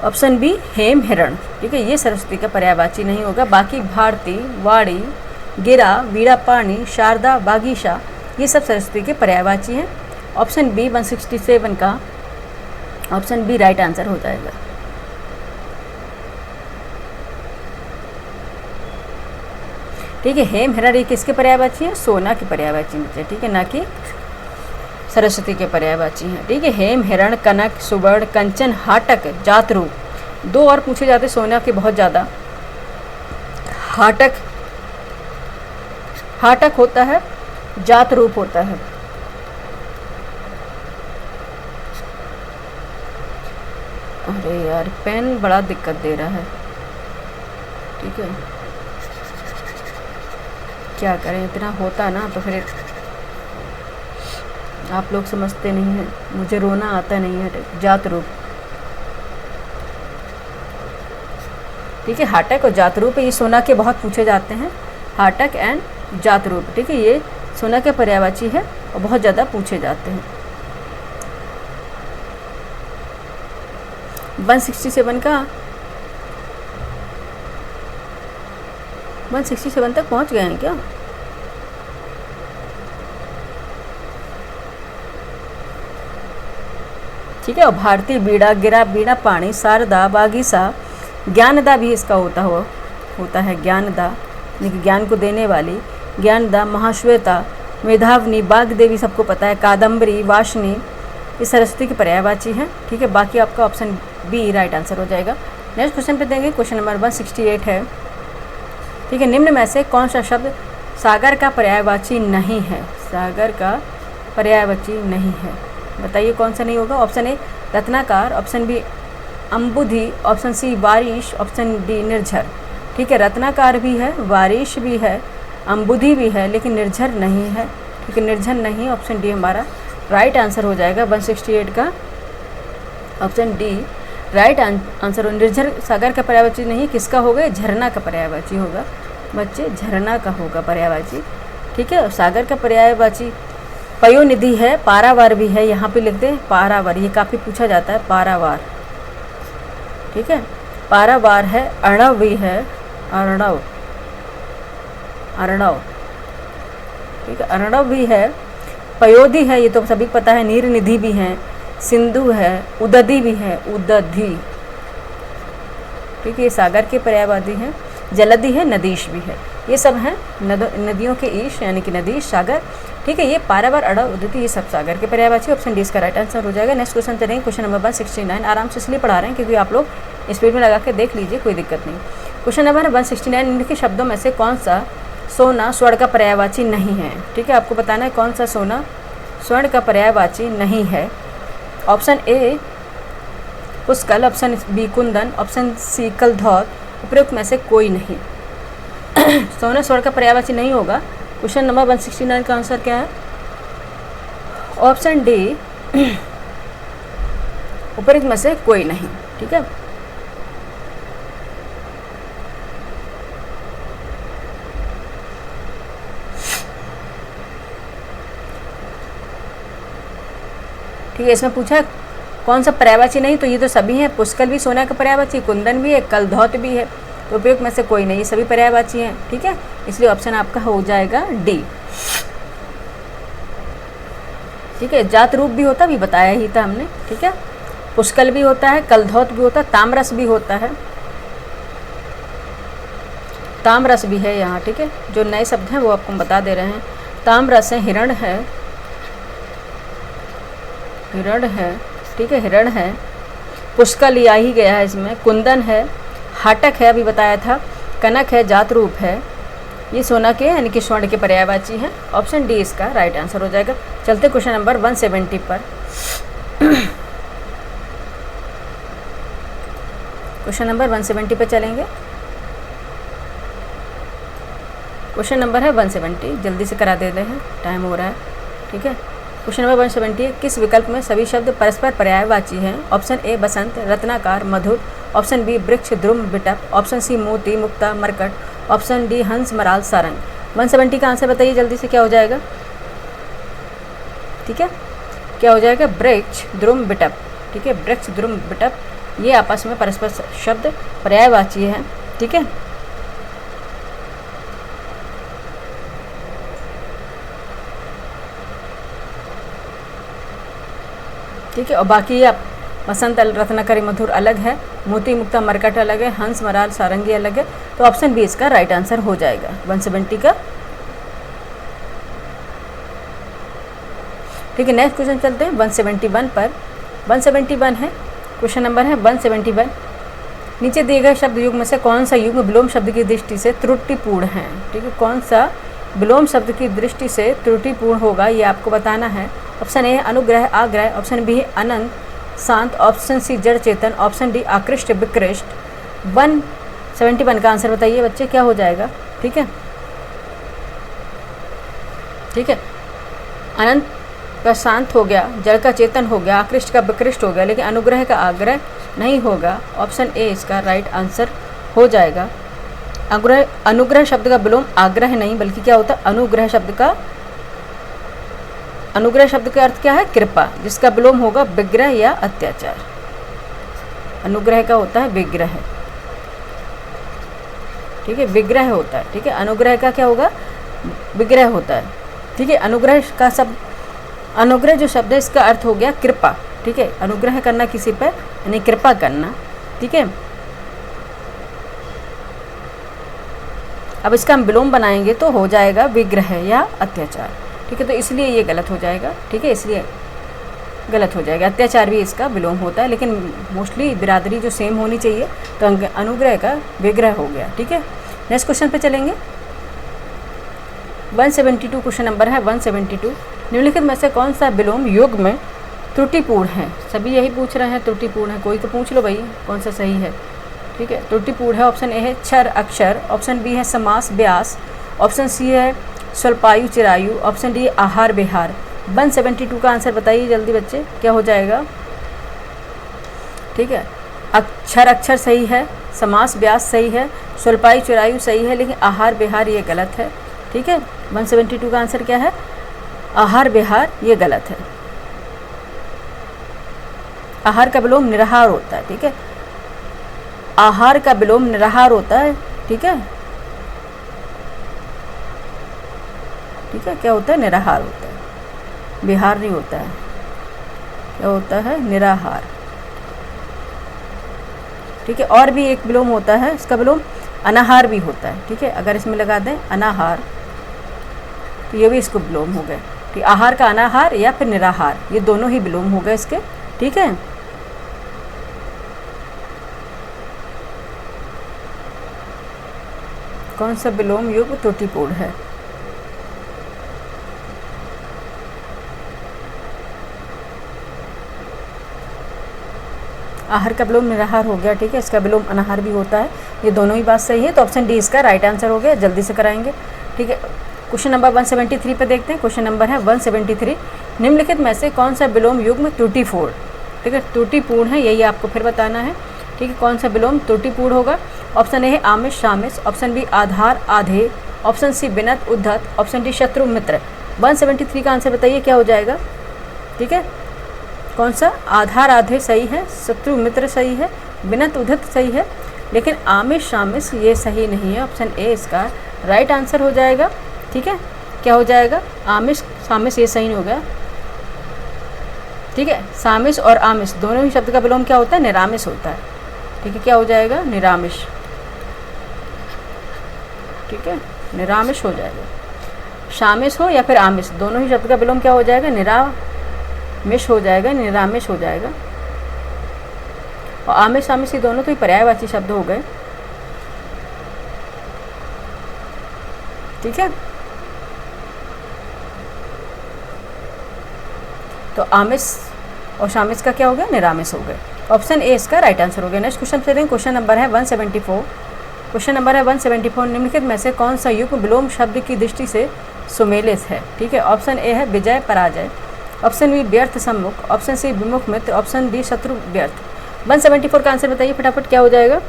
ऑप्शन बी हेम हिरण। ठीक है, ये सरस्वती का पर्यायवाची नहीं होगा। बाकी भारती, वाणी, गिरा, वीड़ा पाणी, शारदा, बागीशा ये सब सरस्वती के पर्यायवाची हैं। ऑप्शन बी 167 का ऑप्शन बी राइट आंसर हो जाएगा। ठीक है, हेम हिरण ये किसके पर्यायवाची है? सोना के पर्यायवाची में से, ठीक है, ना कि सरस्वती के पर्यायवाची हैं। ठीक है, हेम हिरण, कनक, सुवर्ण, कंचन, हाटक, जात रूप। दो और पूछे जाते सोना के बहुत ज़्यादा। हाटक, हाटक होता है, जात रूप होता है। अरे यार पेन बड़ा दिक्कत दे रहा है। ठीक है, क्या करें, इतना होता ना तो फिर आप लोग समझते नहीं हैं, मुझे रोना आता नहीं है। जात रूप, ठीक है, हाटक और जात रूप ये सोना के बहुत पूछे जाते हैं। हाटक एंड जात रूप, ठीक है, ये सोना के पर्यायवाची है और बहुत ज़्यादा पूछे जाते हैं। 167 का 167 तक पहुंच गए हैं क्या? ठीक है, और भारतीय बीड़ा, गिरा बीड़ा पाणी, शारदा, बागीसा, ज्ञानदा भी इसका होता है। ज्ञानदा यानी कि ज्ञान को देने वाली, ज्ञानदा, महाश्वेता, मेधावनी, बागदेवी सबको पता है, कादम्बरी, वाशनी ये सरस्वती की पर्यायवाची हैं। ठीक है, बाकी आपका ऑप्शन बी राइट आंसर हो जाएगा। नेक्स्ट क्वेश्चन पे देंगे, क्वेश्चन नंबर 168 है। ठीक है, निम्न में से कौन सा शब्द सागर का पर्यायवाची नहीं है? सागर का पर्यायवाची नहीं है, बताइए कौन सा नहीं होगा। ऑप्शन ए रत्नाकार, ऑप्शन बी अम्बुधि, ऑप्शन सी वारिश, ऑप्शन डी निर्झर। ठीक है, रत्नाकार भी है, वारिश भी है, अम्बुधि भी है, लेकिन निर्झर नहीं है। ठीक है, निर्झर नहीं, ऑप्शन डी हमारा राइट आंसर हो जाएगा। 168 का ऑप्शन डी राइट आंसर। निर्झर सागर का पर्यायवाची नहीं, किसका होगा? झरना का पर्यायवाची होगा बच्चे, झरना का होगा पर्यायवाची। ठीक है, सागर का पर्यायवाची पयोनिधि है, पारावार भी है, यहाँ पे लिख दे पारावार, ये काफ़ी पूछा जाता है पारावार। ठीक है, पारावार है, अर्णव भी है, अर्णव, अर्णव, ठीक है, अर्णव भी है, पयोधि है, ये तो सभी पता है, नीरनिधि भी है, सिंधु है, उदधि भी है, उदधि। ठीक है, ये सागर के पर्यायवाची हैं। जलधि है, नदीश भी है, ये सब हैं नदियों के ईश यानी कि नदीश, सागर। ठीक है, ये पारावार, अड़व, उदधि ये सब सागर के पर्यायवाची। ऑप्शन डी इसका राइट आंसर हो जाएगा। नेक्स्ट क्वेश्चन चलेंगे, क्वेश्चन नंबर 169। आराम से इसलिए पढ़ा रहे हैं क्योंकि आप लोग स्पीड में लगा के देख लीजिए, कोई दिक्कत नहीं। क्वेश्चन नंबर 169, निम्नलिखित शब्दों में से कौन सा सोना स्वर्ण का पर्यायवाची नहीं है? ठीक है, आपको बताना है कौन सा सोना स्वर्ण का पर्यायवाची नहीं है। ऑप्शन ए पुष्कल, ऑप्शन बी कुंदन, ऑप्शन सी कलधौत, उपरोक्त में से कोई नहीं। सोना स्वर्ण का पर्यायवाची नहीं होगा। क्वेश्चन नंबर 169 का आंसर क्या है? ऑप्शन डी उपरोक्त में से कोई नहीं। ठीक है, ठीक है, इसमें पूछा कौन सा पर्यायवाची नहीं, तो ये तो सभी हैं। पुष्कल भी सोना का पर्यायवाची, कुंदन भी है, कलधौत भी है, तो उपयुक्त में से कोई नहीं, ये सभी पर्यायवाची हैं। ठीक है, इसलिए ऑप्शन आपका हो जाएगा डी। ठीक है, जात रूप भी होता, भी बताया ही था हमने। ठीक है, पुष्कल भी होता है, कलधौत भी होता है, ताम्रस भी होता है, ताम्रस भी है यहाँ। ठीक है, जो नए शब्द हैं वो आपको बता दे रहे हैं। ताम्रस है, हिरण है, हिरण है, ठीक है, हिरण है, पुष्कल ही आ ही गया है इसमें, कुंदन है, हाटक है, अभी बताया था, कनक है, जात रूप है, ये सोना के यानी कि स्वर्ण के पर्यायवाची हैं। ऑप्शन डी इसका राइट आंसर हो जाएगा। चलते क्वेश्चन नंबर 170 पर। क्वेश्चन नंबर 170 पे चलेंगे। क्वेश्चन नंबर है 170, जल्दी से करा देते हैं, टाइम हो रहा है। ठीक है। क्वेश्चन नंबर 170, किस विकल्प में सभी शब्द परस्पर पर्यायवाची हैं? ऑप्शन ए बसंत, रत्नाकार, मधुर, ऑप्शन बी वृक्ष, द्रुम, बिटप, ऑप्शन सी मोती, मुक्ता, मरकट, ऑप्शन डी हंस, मराल, सारंग। 170 का आंसर बताइए जल्दी से, क्या हो जाएगा? ठीक है, क्या हो जाएगा? वृक्ष, द्रुम, बिटप। ठीक है, वृक्ष, द्रुम, बिटप ये आपस में परस्पर शब्द पर्यायवाची हैं। ठीक है, ठीक है। और बाकी आप बसंत, रत्नाकरी, मधुर अलग है, मोती, मुक्ता, मरकट अलग है, हंस, मराल, सारंगी अलग है। तो ऑप्शन बी इसका राइट आंसर हो जाएगा 170 का। ठीक है, नेक्स्ट क्वेश्चन चलते हैं 171 पर। 171 है, क्वेश्चन नंबर है 171। नीचे दिए गए शब्द युग्म में से कौन सा युग्म विलोम शब्द की दृष्टि से त्रुटिपूर्ण है? ठीक है, कौन सा विलोम शब्द की दृष्टि से त्रुटिपूर्ण होगा ये आपको बताना है। ऑप्शन ए अनुग्रह, आग्रह, ऑप्शन बी अनंत, शांत, ऑप्शन सी जड़ चेतन, ऑप्शन डी आकृष्ट, विकृष्ट। 171 का आंसर बताइए बच्चे, क्या हो जाएगा? ठीक है, ठीक है। अनंत का शांत हो गया, जड़ का चेतन हो गया, आकृष्ट का विकृष्ट हो गया, लेकिन अनुग्रह का आग्रह नहीं होगा। ऑप्शन ए इसका राइट आंसर हो जाएगा। अनुग्रह शब्द का विलोम आग्रह नहीं बल्कि क्या होता है? अनुग्रह शब्द का, अनुग्रह शब्द का अर्थ क्या है? कृपा, जिसका विलोम होगा विग्रह या अत्याचार। अनुग्रह का होता है विग्रह, ठीक है, विग्रह होता है। ठीक है, अनुग्रह का क्या होगा? विग्रह होता है। ठीक है, अनुग्रह का शब्द, अनुग्रह जो शब्द है इसका अर्थ हो गया कृपा। ठीक है, अनुग्रह करना किसी पर यानी कृपा करना। ठीक है, अब इसका हम विलोम बनाएंगे तो हो जाएगा विग्रह या अत्याचार। ठीक है, तो इसलिए ये गलत हो जाएगा। ठीक है, इसलिए गलत हो जाएगा। अत्याचार भी इसका विलोम होता है, लेकिन मोस्टली बिरादरी जो सेम होनी चाहिए, तो अनुग्रह का विग्रह हो गया। ठीक है, नेक्स्ट क्वेश्चन पे चलेंगे। 172 क्वेश्चन नंबर है 172। निम्नलिखित में से कौन सा विलोम युग्म में त्रुटिपूर्ण है? सभी यही पूछ रहे हैं त्रुटिपूर्ण है, कोई तो पूछ लो भाई कौन सा सही है। ठीक है, त्रुटिपूर्ण है। ऑप्शन ए है क्षर, अक्षर, ऑप्शन बी है समास, व्यास, ऑप्शन सी है स्वल्पायु, चिरायु, ऑप्शन डी आहार, विहार। 172 का आंसर बताइए जल्दी बच्चे, क्या हो जाएगा? ठीक है, अक्षर, अक्षर सही है, समास, व्यास सही है, स्वल्पायु, चिरायु सही है, लेकिन आहार, विहार ये गलत है। ठीक है, 172 का आंसर क्या है? आहार, विहार ये गलत है। आहार का विलोम निराहार होता है। ठीक है, आहार का विलोम निराहार होता है। ठीक है, ठीक है, क्या होता है? निराहार होता है, विहार नहीं होता है। क्या होता है? निराहार। ठीक है, और भी एक विलोम होता है, इसका विलोम अनाहार भी होता है। ठीक है, अगर इसमें लगा दें अनाहार तो ये भी इसको विलोम हो गए। ठीक, आहार का अनाहार या फिर निराहार ये दोनों ही विलोम हो गए इसके। ठीक है, कौन सा विलोम युग्म त्रुटिपूर्ण है? आहार का विलोम निराहार हो गया। ठीक है, इसका विलोम अनाहार भी होता है, ये दोनों ही बात सही है। तो ऑप्शन डी इसका राइट आंसर हो गया। जल्दी से कराएंगे। ठीक है, क्वेश्चन नंबर 173 पे देखते हैं। क्वेश्चन नंबर है 173। निम्नलिखित में से कौन सा विलोम युग्म त्रुटिपूर्ण? ठीक है, त्रुटिपूर्ण है, यही आपको फिर बताना है। ठीक है, कौन सा विलोम त्रुटिपूर्ण होगा? ऑप्शन ए है आमिष, शामिश, ऑप्शन बी आधार, आधे, option C bint, उद्धत, option D शत्रु, मित्र। 173 का आंसर बताइए, क्या हो जाएगा? ठीक है, कौन सा? आधार, आधे सही है, शत्रु, मित्र सही है, बिनत, उद्धत सही है, लेकिन आमिष, शामिश ये सही नहीं है। ऑप्शन ए इसका राइट आंसर हो जाएगा। ठीक है, क्या हो जाएगा? आमिष, शामिश ये सही नहीं हो गया। ठीक है, शामिश और आमिष दोनों ही शब्द का विलोम क्या होता है? निरामिष होता है। ठीक है, क्या हो जाएगा? निरामिष। ठीक है, निरामिष हो जाएगा। शामिश हो या फिर आमिष दोनों ही शब्द का विलोम क्या हो जाएगा? निरामिष हो जाएगा, निरामिष हो जाएगा। और आमिष, आमिष ये दोनों तो ही पर्यायवाची शब्द हो गए। ठीक है, तो आमिष और शामिश का क्या हो गया? निरामिष हो गए। ऑप्शन ए इसका राइट आंसर हो गया। नेक्स्ट क्वेश्चन से देखें। क्वेश्चन नंबर है 174। क्वेश्चन नंबर है 174। निम्नलिखित में से कौन सा युग्म विलोम शब्द की दृष्टि से सुमेलिस है। ठीक है, ऑप्शन ए है विजय पराजय, ऑप्शन बी व्यर्थ सम्मुख, ऑप्शन सी विमुख मित्र, ऑप्शन डी शत्रु व्यर्थ। 174 का आंसर बताइए फटाफट क्या हो जाएगा।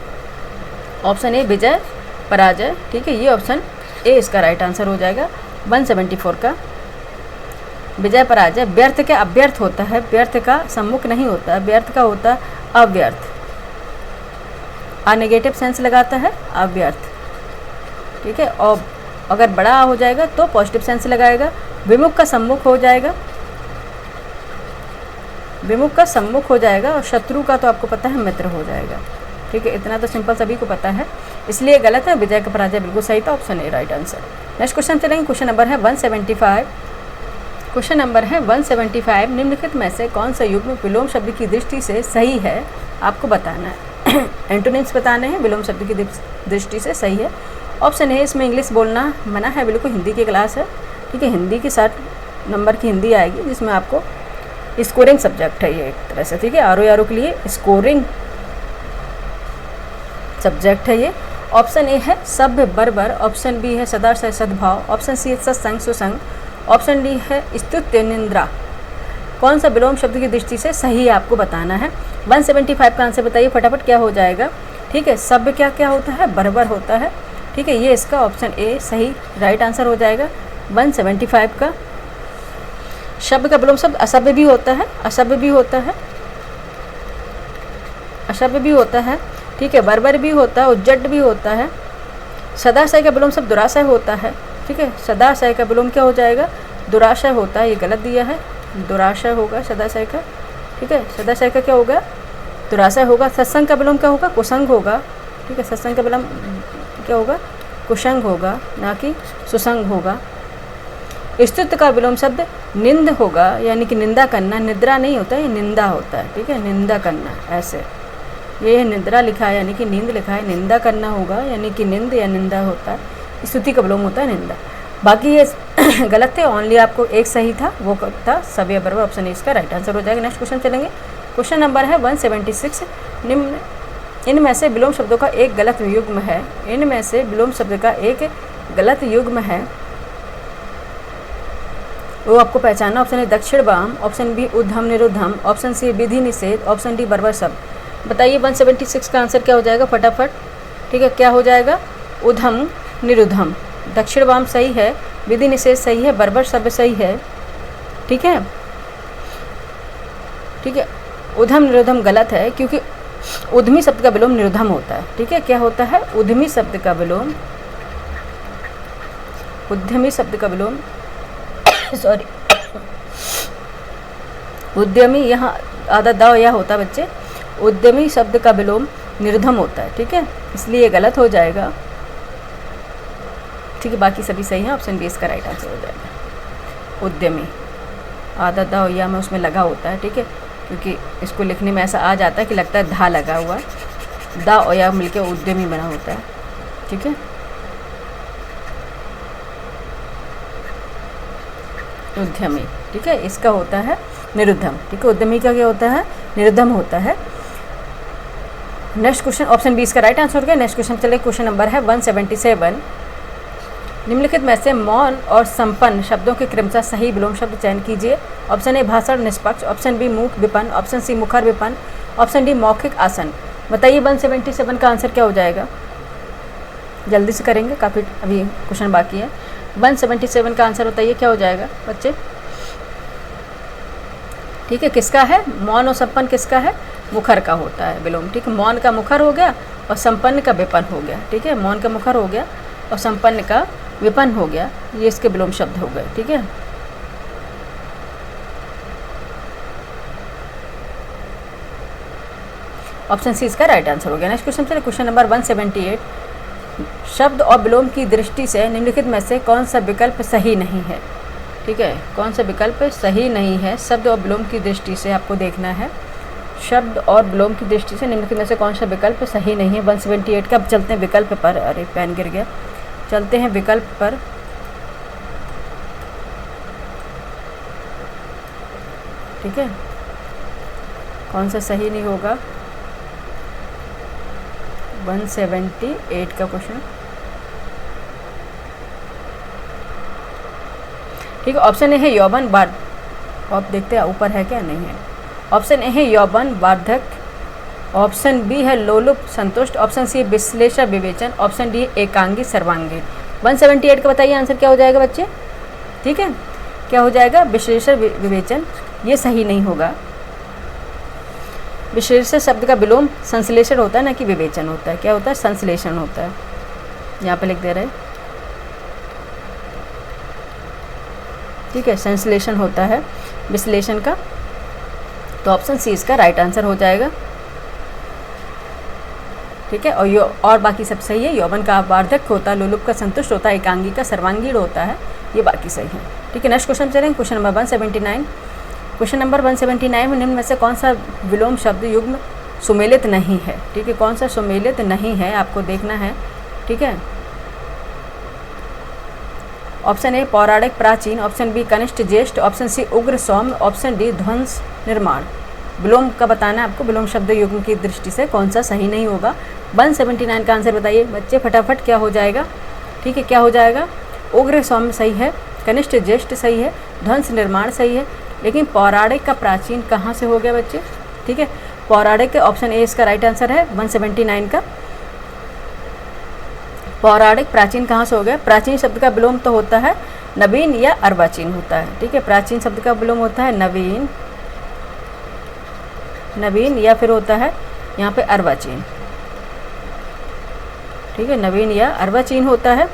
ऑप्शन ए विजय पराजय। ठीक है, ये ऑप्शन ए इसका राइट आंसर हो जाएगा 174 का। विजय पराजय, व्यर्थ का अव्यर्थ होता है, व्यर्थ का सम्मुख नहीं होता है, व्यर्थ का होता है अव्यर्थ, नेगेटिव सेंस लगाता है अव्यर्थ। ठीक है, और अगर बड़ा हो जाएगा तो पॉजिटिव सेंस लगाएगा। विमुख का सम्मुख हो जाएगा, विमुख का सम्मुख हो जाएगा, और शत्रु का तो आपको पता है मित्र हो जाएगा। ठीक है, इतना तो सिंपल सभी को पता है, इसलिए गलत है। विजय का पराजय बिल्कुल सही था, option A right answer. Next question चलेंगे, क्वेश्चन नंबर है 175। क्वेश्चन नंबर है 175, निम्नलिखित में से कौन सा युग्म विलोम शब्द की दृष्टि से सही है, आपको बताना है। एंटोनिम्स बताने हैं, विलोम शब्द की दृष्टि से सही है। ऑप्शन है, इसमें इंग्लिश बोलना मना है, बिल्कुल हिंदी की क्लास है। ठीक है, हिंदी की 60 नंबर की हिंदी आएगी, जिसमें आपको स्कोरिंग सब्जेक्ट है ये एक तरह से। ठीक है, आर के लिए स्कोरिंग सब्जेक्ट है ये। ऑप्शन ए है सभ्य बर्बर, ऑप्शन बी है सदाशय सद्भाव, ऑप्शन सी है सत्संग सुसंग, ऑप्शन डी है स्तुत्य निंद्रा। कौन सा विलोम शब्द की दृष्टि से सही है, आपको बताना है। 175 का आंसर बताइए फटाफट क्या हो जाएगा। ठीक है, सभ्य क्या क्या होता है, बर्बर होता है। ठीक है, ये इसका ऑप्शन ए सही राइट आंसर हो जाएगा 175 का। शब्द का विलोम शब्द असभ्य भी होता है, असभ्य भी होता है, असभ्य भी होता है। ठीक है, बर्बर भी होता है, उज्जट भी होता है। सदाशय का विलोम शब्द दुराशय होता है। ठीक है, सदाशय का विलोम क्या हो जाएगा, दुराशय होता है, ये गलत दिया है, दुराशय होगा सदाशय का। ठीक है, सदाशय का क्या होगा, दुराशय होगा। सत्संग का विलोम क्या होगा, कुसंग होगा। ठीक है, सत्संग का विलोम क्या होगा, कुसंग होगा, ना कि सुसंग होगा। स्तुत्य का विलोम शब्द निंद होगा, यानी कि निंदा करना, निद्रा नहीं होता है, निंदा होता है। ठीक है, निंदा करना, ऐसे ये निद्रा लिखा है यानी कि नींद लिखा है, निंदा करना होगा यानी कि निंद या निंदा होता है। स्तुति का विलोम होता है निंदा। बाकी ये गलत थे, ओनली आपको एक सही था, वो था सभ्य बर्बर, ऑप्शन इसका राइट आंसर हो जाएगा। नेक्स्ट क्वेश्चन चलेंगे, क्वेश्चन नंबर है 176। निम्न इनमें से विलोम शब्दों का एक गलत युग्म है, इनमें से विलोम शब्द का एक गलत युग्म है, वो आपको पहचानना। ऑप्शन ए दक्षिण वाम, ऑप्शन बी उद्धम निरुद्धम, ऑप्शन सी विधि निषेध, ऑप्शन डी बर्बर शब्द। बताइए 176 का आंसर क्या हो जाएगा फटाफट। ठीक है, क्या हो जाएगा, उद्धम निरुद्धम, दक्षिण वाम सही है, विधि निषेध सही है, बर्बर शब्द सही है। ठीक है, ठीक है, उद्धम निरुद्धम गलत है, क्योंकि उद्यमी शब्द का विलोम निरुद्धम होता है। ठीक है, क्या होता है, उद्यमी शब्द का विलोम, उद्यमी शब्द का विलोम सॉरी उद्यमी, यहाँ आधा दाव या होता है बच्चे, उद्यमी शब्द का विलोम निरुद्धम होता है। ठीक है, इसलिए गलत हो जाएगा। ठीक है, बाकी सभी सही हैं, ऑप्शन बी इसका राइट आंसर हो जाएगा। उद्यमी आधा दा या में उसमें लगा होता है। ठीक है, क्योंकि इसको लिखने में ऐसा आ जाता है कि लगता है धा लगा हुआ, दा और या मिलकर उद्यमी बना होता है। ठीक है, उद्यमी। ठीक है, इसका होता है निरुद्धम। ठीक है, उद्यमी का क्या होता है, निरुद्धम होता है। नेक्स्ट क्वेश्चन, ऑप्शन बी इसका राइट आंसर हो गया। नेक्स्ट क्वेश्चन चले, क्वेश्चन नंबर है 177। निम्नलिखित में से मौन और संपन्न शब्दों के क्रमशः सही विलोम शब्द चयन कीजिए। ऑप्शन ए भाषण निष्पक्ष, ऑप्शन बी मूक विपन्न, ऑप्शन सी मुखर विपन्न, ऑप्शन डी मौखिक आसन। बताइए 177 का आंसर क्या हो जाएगा, जल्दी से करेंगे, काफ़ी अभी क्वेश्चन बाकी है। 177 का आंसर बताइए क्या हो जाएगा बच्चे। ठीक है, किसका है, मौन और संपन्न किसका है, मुखर का होता है विलोम। ठीक है, मौन का मुखर हो गया और संपन्न का विपन्न हो गया। ठीक है, मौन का मुखर हो गया और संपन्न का विपन्न हो गया, ये इसके विलोम शब्द हो गए। ठीक है, ऑप्शन सी इसका राइट आंसर हो गया। नेक्स्ट क्वेश्चन चलिए, क्वेश्चन नंबर 178। शब्द और विलोम की दृष्टि से निम्नलिखित में से कौन सा विकल्प सही नहीं है। ठीक है, कौन सा विकल्प सही नहीं है, शब्द और विलोम की दृष्टि से आपको देखना है। शब्द और विलोम की दृष्टि से निम्नलिखित में से कौन सा विकल्प सही नहीं है। 178 का चलते हैं विकल्प पर, अरे पेन गिर गया, चलते हैं विकल्प पर। ठीक है, कौन सा सही नहीं होगा, 178 का क्वेश्चन। ठीक है। ऑप्शन ए है यौवन वार्ध, आप देखते हैं ऊपर है क्या, नहीं है। ऑप्शन ए है यौवन वार्धक, ऑप्शन बी है लोलुप संतुष्ट, ऑप्शन सी है विश्लेषण विवेचन, ऑप्शन डी एकांगी सर्वांगीण। 178 का बताइए आंसर क्या हो जाएगा बच्चे, ठीक है, क्या हो जाएगा, विश्लेषण विवेचन, ये सही नहीं होगा। विश्लेषण शब्द का विलोम संश्लेषण होता है ना कि विवेचन होता है, क्या होता है, संश्लेषण होता है, यहाँ पे लिख दे रहे हैं, ठीक है, संश्लेषण होता है विश्लेषण का, तो ऑप्शन सी इसका राइट आंसर हो जाएगा, ठीक है। और बाकी सब सही है, यौवन का वार्धक होता है, लोलुप का संतुष्ट होता है, एकांगी का सर्वांगीण होता है, ये बाकी सही है, ठीक है। नेक्स्ट क्वेश्चन चलेंगे, क्वेश्चन नंबर 179। क्वेश्चन नंबर 179 में निम्न में से कौन सा विलोम शब्द युग्म सुमेलित नहीं है, ठीक है, कौन सा सुमेलित नहीं है आपको देखना है, ठीक है। ऑप्शन ए पौराणिक प्राचीन, ऑप्शन बी कनिष्ठ ज्येष्ठ, ऑप्शन सी उग्र सौम्य, ऑप्शन डी ध्वंस निर्माण। विलोम का बताना है आपको, विलोम शब्द युग्म की दृष्टि से कौन सा सही नहीं होगा। 179 का आंसर बताइए बच्चे फटाफट, क्या हो जाएगा, ठीक है, क्या हो जाएगा, उग्र सौम्य सही है, कनिष्ठ ज्येष्ठ सही है, ध्वंस निर्माण सही है, लेकिन पौराणिक का प्राचीन कहाँ से हो गया बच्चे, ठीक है, पौराणिक ऑप्शन ए इसका राइट आंसर है 179 का। पौराणिक प्राचीन कहाँ से हो गया, प्राचीन शब्द का विलोम तो होता है नवीन या अर्वाचीन होता है, ठीक है, प्राचीन शब्द का विलोम होता है नवीन, नवीन या फिर होता है यहाँ पे अर्वाचीन, ठीक है, नवीन या अर्वाचीन होता है,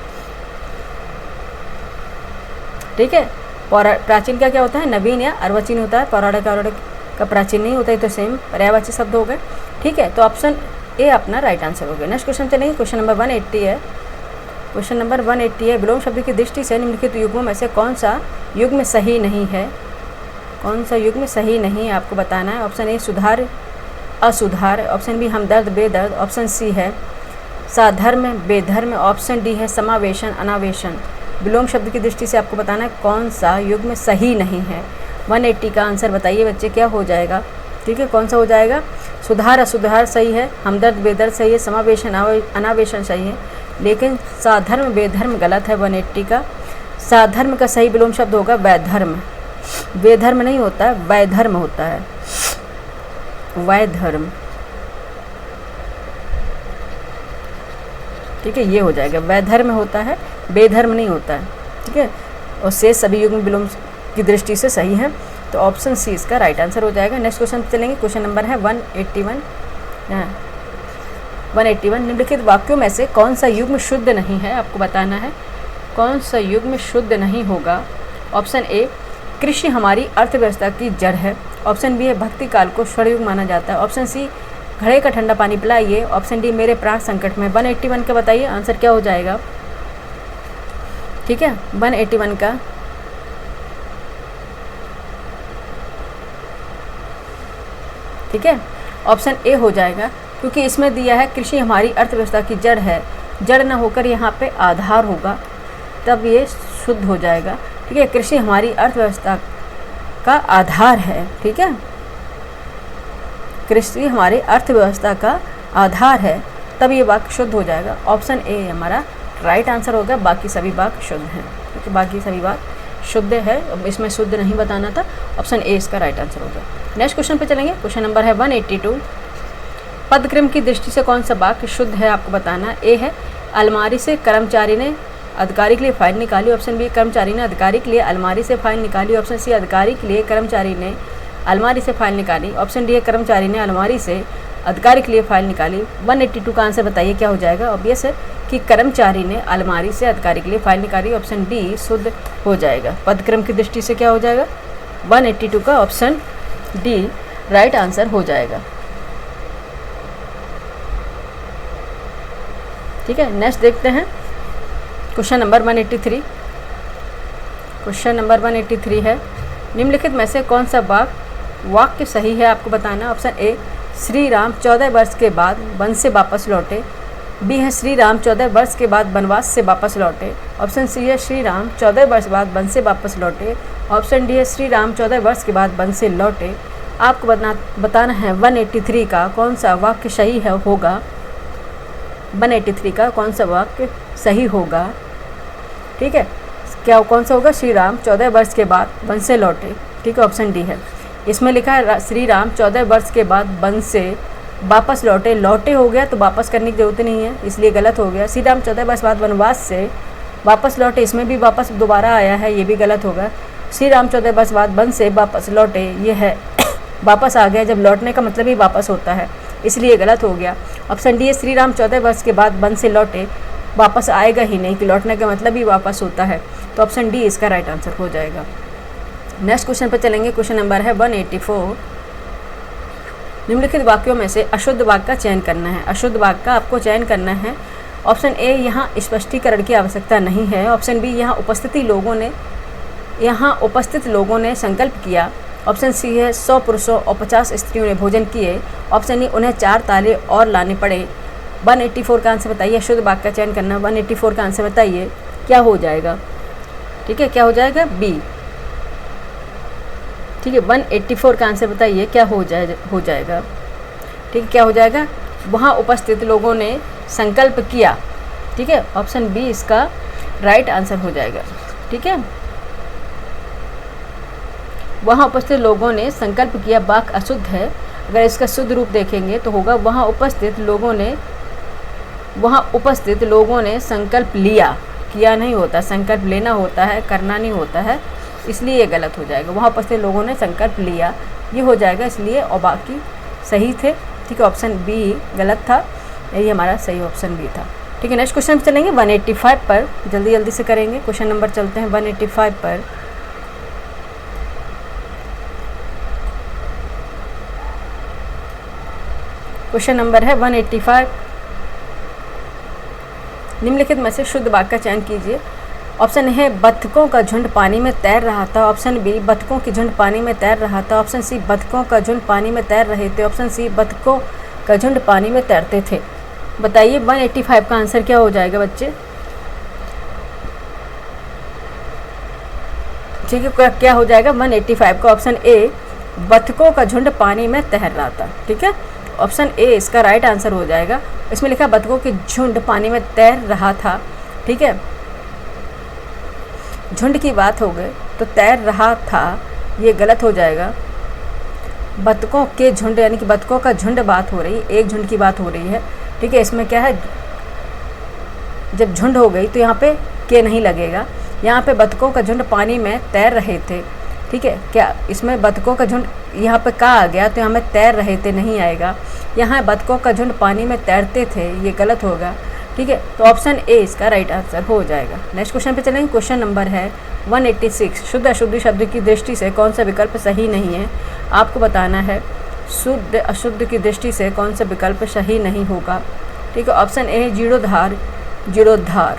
ठीक है। प्राचीन का क्या होता है, नवीन या अर्वाचीन होता है, पौराणिक का प्राचीन नहीं होता है, तो सेम पर्यायवाची शब्द हो गए, ठीक है, तो ऑप्शन ए अपना राइट आंसर हो गया। नेक्स्ट क्वेश्चन चलेंगे, क्वेश्चन नंबर 180 है, क्वेश्चन नंबर 180 है, विलोम शब्द की दृष्टि से निम्नलिखित युग्मों में से कौन सा युग्म सही नहीं है, कौन सा युग्म सही नहीं है आपको बताना है। ऑप्शन ए सुधार असुधार, ऑप्शन बी हमदर्द बेदर्द, ऑप्शन सी है साधर्म बेधर्म, ऑप्शन डी है समावेशन अनावेशन। विलोम शब्द की दृष्टि से आपको बताना है कौन सा युग्म सही नहीं है। 180 का आंसर बताइए बच्चे, क्या हो जाएगा, ठीक है, कौन सा हो जाएगा, सुधार असुधार सही है, हमदर्द बेदर्द सही है, समावेशन अनावेशन सही है, लेकिन साधर्म बेधर्म गलत है 180 का। साधर्म का सही विलोम शब्द होगा वैधर्म, वेधर्म नहीं होता है, वैधर्म होता है, वैधर्म, ठीक है, ये हो जाएगा, वैधर्म होता है, बेधर्म नहीं होता है, ठीक है, और शेष सभी युग्म विलोम की दृष्टि से सही है, तो ऑप्शन सी इसका राइट आंसर हो जाएगा। नेक्स्ट क्वेश्चन चलेंगे, क्वेश्चन नंबर है 181। 181 निम्नलिखित वाक्यों में से कौन सा युग्म शुद्ध नहीं है आपको बताना है, कौन सा युग्म शुद्ध नहीं होगा। ऑप्शन ए कृषि हमारी अर्थव्यवस्था की जड़ है, ऑप्शन बी है भक्ति काल को स्वर्ण युग माना जाता है, ऑप्शन सी घड़े का ठंडा पानी पिलाइए, ऑप्शन डी मेरे प्राण संकट में। 181 का बताइए आंसर क्या हो जाएगा, ठीक है, 181 का ठीक है, ऑप्शन ए हो जाएगा, क्योंकि इसमें दिया है कृषि हमारी अर्थव्यवस्था की जड़ है, जड़ न होकर यहाँ पे आधार होगा, तब ये शुद्ध हो जाएगा, ठीक है, कृषि हमारी अर्थव्यवस्था का आधार है, ठीक है, कृषि हमारी अर्थव्यवस्था का आधार है, तब ये वाक्य शुद्ध हो जाएगा। ऑप्शन ए हमारा राइट आंसर होगा, बाकी सभी वाक्य शुद्ध हैं, ठीक है, बाकी सभी वाक्य शुद्ध है, इसमें शुद्ध नहीं बताना था, ऑप्शन ए इसका राइट आंसर होगा। नेक्स्ट क्वेश्चन पे चलेंगे, क्वेश्चन नंबर है 182। पदक्रम की दृष्टि से कौन सा वाक्य शुद्ध है आपको बताना। ए है अलमारी से कर्मचारी ने अधिकारी के लिए फाइल निकाली, ऑप्शन बी कर्मचारी ने अधिकारी के लिए अलमारी से फाइल निकाली, ऑप्शन सी अधिकारी के लिए कर्मचारी ने अलमारी से फाइल निकाली, ऑप्शन डी है कर्मचारी ने अलमारी से अधिकारी के लिए फाइल निकाली। 182 का आंसर बताइए क्या हो जाएगा। ऑब्वियस है कि कर्मचारी ने अलमारी से अधिकारी के लिए फाइल निकाली, ऑप्शन डी शुद्ध हो जाएगा। पदक्रम की दृष्टि से क्या हो जाएगा, 182 का ऑप्शन डी राइट आंसर हो जाएगा। ठीक है, नेक्स्ट देखते हैं क्वेश्चन नंबर 183। क्वेश्चन नंबर 183 है, निम्नलिखित में से कौन सा वाक्य सही है आपको बताना। ऑप्शन ए श्री राम 14 वर्ष के बाद वन से वापस लौटे, बी है श्री राम 14 वर्ष के बाद वनवास से वापस लौटे, ऑप्शन सी है श्री राम 14 वर्ष बाद वन से वापस लौटे, ऑप्शन डी है श्री राम 14 वर्ष के बाद वन से लौटे। आपको बताना है 183 का कौन सा वाक्य सही है होगा। 183 का कौन सा वाक्य सही होगा। ठीक है, क्या कौन सा होगा? श्री राम 14 वर्ष के बाद वन से लौटे। ठीक है, ऑप्शन डी है। इसमें लिखा है श्री राम 14 वर्ष के बाद वन से वापस लौटे। लौटे हो गया तो वापस करने की जरूरत नहीं है, इसलिए गलत हो गया। श्री राम 14 वर्ष बाद वनवास से वापस लौटे, इसमें भी वापस दोबारा आया है, ये भी गलत होगा। श्री राम 14 वर्ष बाद वन से वापस लौटे, ये है वापस आ गया, जब लौटने का मतलब ही वापस होता है, इसलिए गलत हो गया। ऑप्शन डी है श्री राम 14 वर्ष के बाद वन से लौटे, वापस आएगा ही नहीं, कि लौटने का मतलब ही वापस होता है, तो ऑप्शन डी इसका राइट आंसर हो जाएगा। नेक्स्ट क्वेश्चन पर चलेंगे। क्वेश्चन नंबर है 184। निम्नलिखित वाक्यों में से अशुद्ध वाक्य का चयन करना है। अशुद्ध वाक्य का आपको चयन करना है। ऑप्शन ए, यहाँ स्पष्टीकरण की आवश्यकता नहीं है। ऑप्शन बी, यहाँ उपस्थित लोगों ने संकल्प किया। ऑप्शन सी है 100 पुरुषों और 50 स्त्रियों ने भोजन किए। ऑप्शन ई, उन्हें 4 ताले और लाने पड़े। 184 का आंसर बताइए। अशुद्ध वाक्य का चयन करना। 184 का आंसर बताइए, क्या हो जाएगा? ठीक है, क्या हो जाएगा? बी। ठीक है, 184 का आंसर बताइए, क्या हो जाएगा? ठीक है, क्या हो जाएगा? वहाँ उपस्थित लोगों ने संकल्प किया। ठीक है, ऑप्शन बी इसका राइट आंसर हो जाएगा। ठीक है, वहाँ उपस्थित लोगों ने संकल्प किया वाक्य अशुद्ध है। अगर इसका शुद्ध रूप देखेंगे तो होगा वहाँ उपस्थित लोगों ने संकल्प लिया। किया नहीं होता, संकल्प लेना होता है, करना नहीं होता है, इसलिए ये गलत हो जाएगा। वहाँ उपस्थित लोगों ने संकल्प लिया, ये हो जाएगा इसलिए, और बाकी सही थे। ठीक है, ऑप्शन बी गलत था, यही हमारा सही ऑप्शन बी था। ठीक है, नेक्स्ट क्वेश्चन पर चलेंगे 185 पर। जल्दी से करेंगे। क्वेश्चन नंबर चलते हैं 185 पर। क्वेश्चन नंबर है 185। निम्नलिखित में से शुद्ध वाक्य का चयन कीजिए। ऑप्शन है बत्तखों का झुंड पानी में तैर रहा था। ऑप्शन बी, बत्तखों की झुंड पानी में तैर रहा था। ऑप्शन सी, बत्तखों का झुंड पानी में तैर रहे थे। ऑप्शन सी, बत्तखों का झुंड पानी में तैरते थे। बताइए 185 का आंसर क्या हो जाएगा बच्चे? ठीक है, क्या हो जाएगा 185 का? ऑप्शन ए, बत्तखों का झुंड पानी में तैर रहा था। ठीक है, ऑप्शन ए इसका राइट आंसर हो जाएगा। इसमें लिखा बत्तखों की झुंड पानी में तैर रहा था। ठीक है, झुंड की बात हो गई तो तैर रहा था, ये गलत हो जाएगा। बत्तखों के झुंड यानी कि बत्तखों का झुंड बात हो रही है, एक झुंड की बात हो रही है। ठीक है, इसमें क्या है, जब झुंड हो गई तो यहाँ पे के नहीं लगेगा। यहाँ पे बत्तखों का झुंड पानी में तैर रहे थे। ठीक है, क्या इसमें बत्तखों का झुंड यहाँ पे का आ गया तो यहाँ में तैर रहे थे नहीं आएगा। यहाँ बत्तखों का झुंड पानी में तैरते थे, ये गलत होगा। ठीक है, तो ऑप्शन ए इसका राइट आंसर हो जाएगा। नेक्स्ट क्वेश्चन पे चलेंगे। क्वेश्चन नंबर है 186। शुद्ध अशुद्ध शब्द की दृष्टि से कौन सा विकल्प सही नहीं है? आपको बताना है शुद्ध अशुद्ध की दृष्टि से कौन सा विकल्प सही नहीं होगा। ठीक है, ऑप्शन ए है जीर्णोद्धार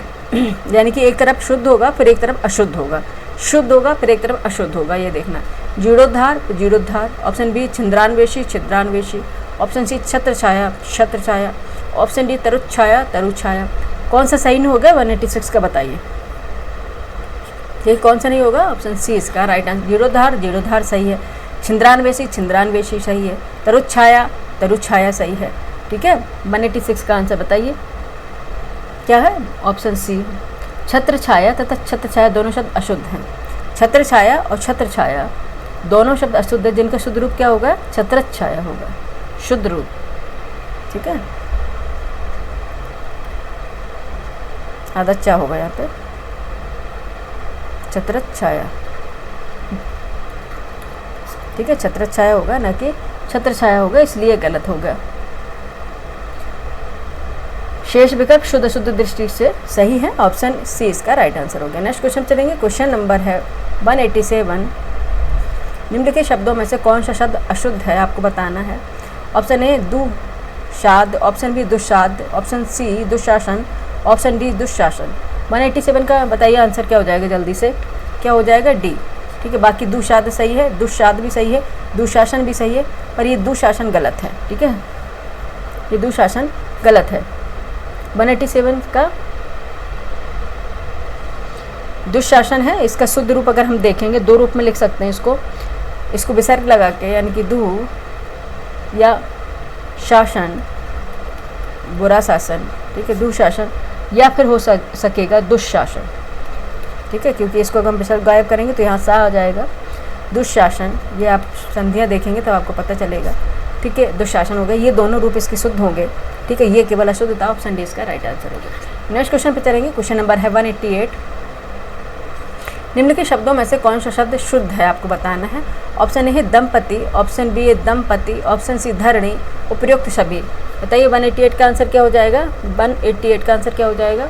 यानी कि एक तरफ शुद्ध होगा फिर एक तरफ अशुद्ध होगा, शुद्ध होगा फिर एक तरफ अशुद्ध होगा, ये देखना। जीर्णोद्धार। ऑप्शन बी छिद्रान्वेषी। ऑप्शन सी छत्रछाया। ऑप्शन डी तरुच्छाया। कौन सा सही नहीं होगा 186 का बताइए? ये कौन सा नहीं होगा? ऑप्शन सी इसका राइट आंसर। जीर्णोद्धार सही है। छिद्रान्वेषी सही है। तरुच्छाया सही है। ठीक है, 186 का आंसर बताइए क्या है? Option C. छत्रछाया तथा छत्रछाया दोनों शब्द अशुद्ध हैं। छत्रछाया और छत्रछाया दोनों शब्द अशुद्ध है, जिनका शुद्ध रूप क्या होगा? छत्रछाया होगा, शुद्ध रूप। ठीक है, आधा चा होगा यहाँ पे, छत्रछाया। ठीक है, छत्रछाया होगा ना कि छत्रछाया होगा, इसलिए गलत होगा। शेष विकल्प शुद्ध अशुद्ध दृष्टि से सही है। ऑप्शन सी इसका राइट आंसर हो गया। नेक्स्ट क्वेश्चन चलेंगे। क्वेश्चन नंबर है 187। निम्नलिखित शब्दों में से कौन सा शब्द अशुद्ध है? आपको बताना है। ऑप्शन ए दुशाद, ऑप्शन बी दुस्साद, ऑप्शन सी दुशासन, ऑप्शन डी दुशासन। 187 का बताइए आंसर क्या हो जाएगा? जल्दी से क्या हो जाएगा? डी। ठीक है, बाकी दुशाद सही है, दुस्साद भी सही है, दुशासन भी सही है, पर ये दुशासन गलत है। ठीक है, ये दुशासन गलत है। 187 का दुशासन है। इसका शुद्ध रूप अगर हम देखेंगे, दो रूप में लिख सकते हैं इसको विसर्ग लगा के, यानी कि दु या शासन, बुरा शासन। ठीक है, दुशासन, या फिर हो सकेगा दुशासन। ठीक है, क्योंकि इसको अगर हम विसर्ग गायब करेंगे तो यहाँ सा आ जाएगा। दुशासन, ये आप संधियाँ देखेंगे तब आपको पता चलेगा। ठीक है, दुशासन हो गए, ये दोनों रूप इसके शुद्ध होंगे। ठीक है, ये केवल अशुद्ध था। ऑप्शन डी इसका राइट आंसर होगा। नेक्स्ट क्वेश्चन पे चलेंगे। क्वेश्चन नंबर है 188। निम्न के शब्दों में से कौन सा शब्द शुद्ध है, आपको बताना है। ऑप्शन ए है दंपति, ऑप्शन बी है दंपति, ऑप्शन सी धरणी, उपयुक्त सभी। बताइए 188 का आंसर क्या हो जाएगा। 188 का आंसर क्या हो जाएगा।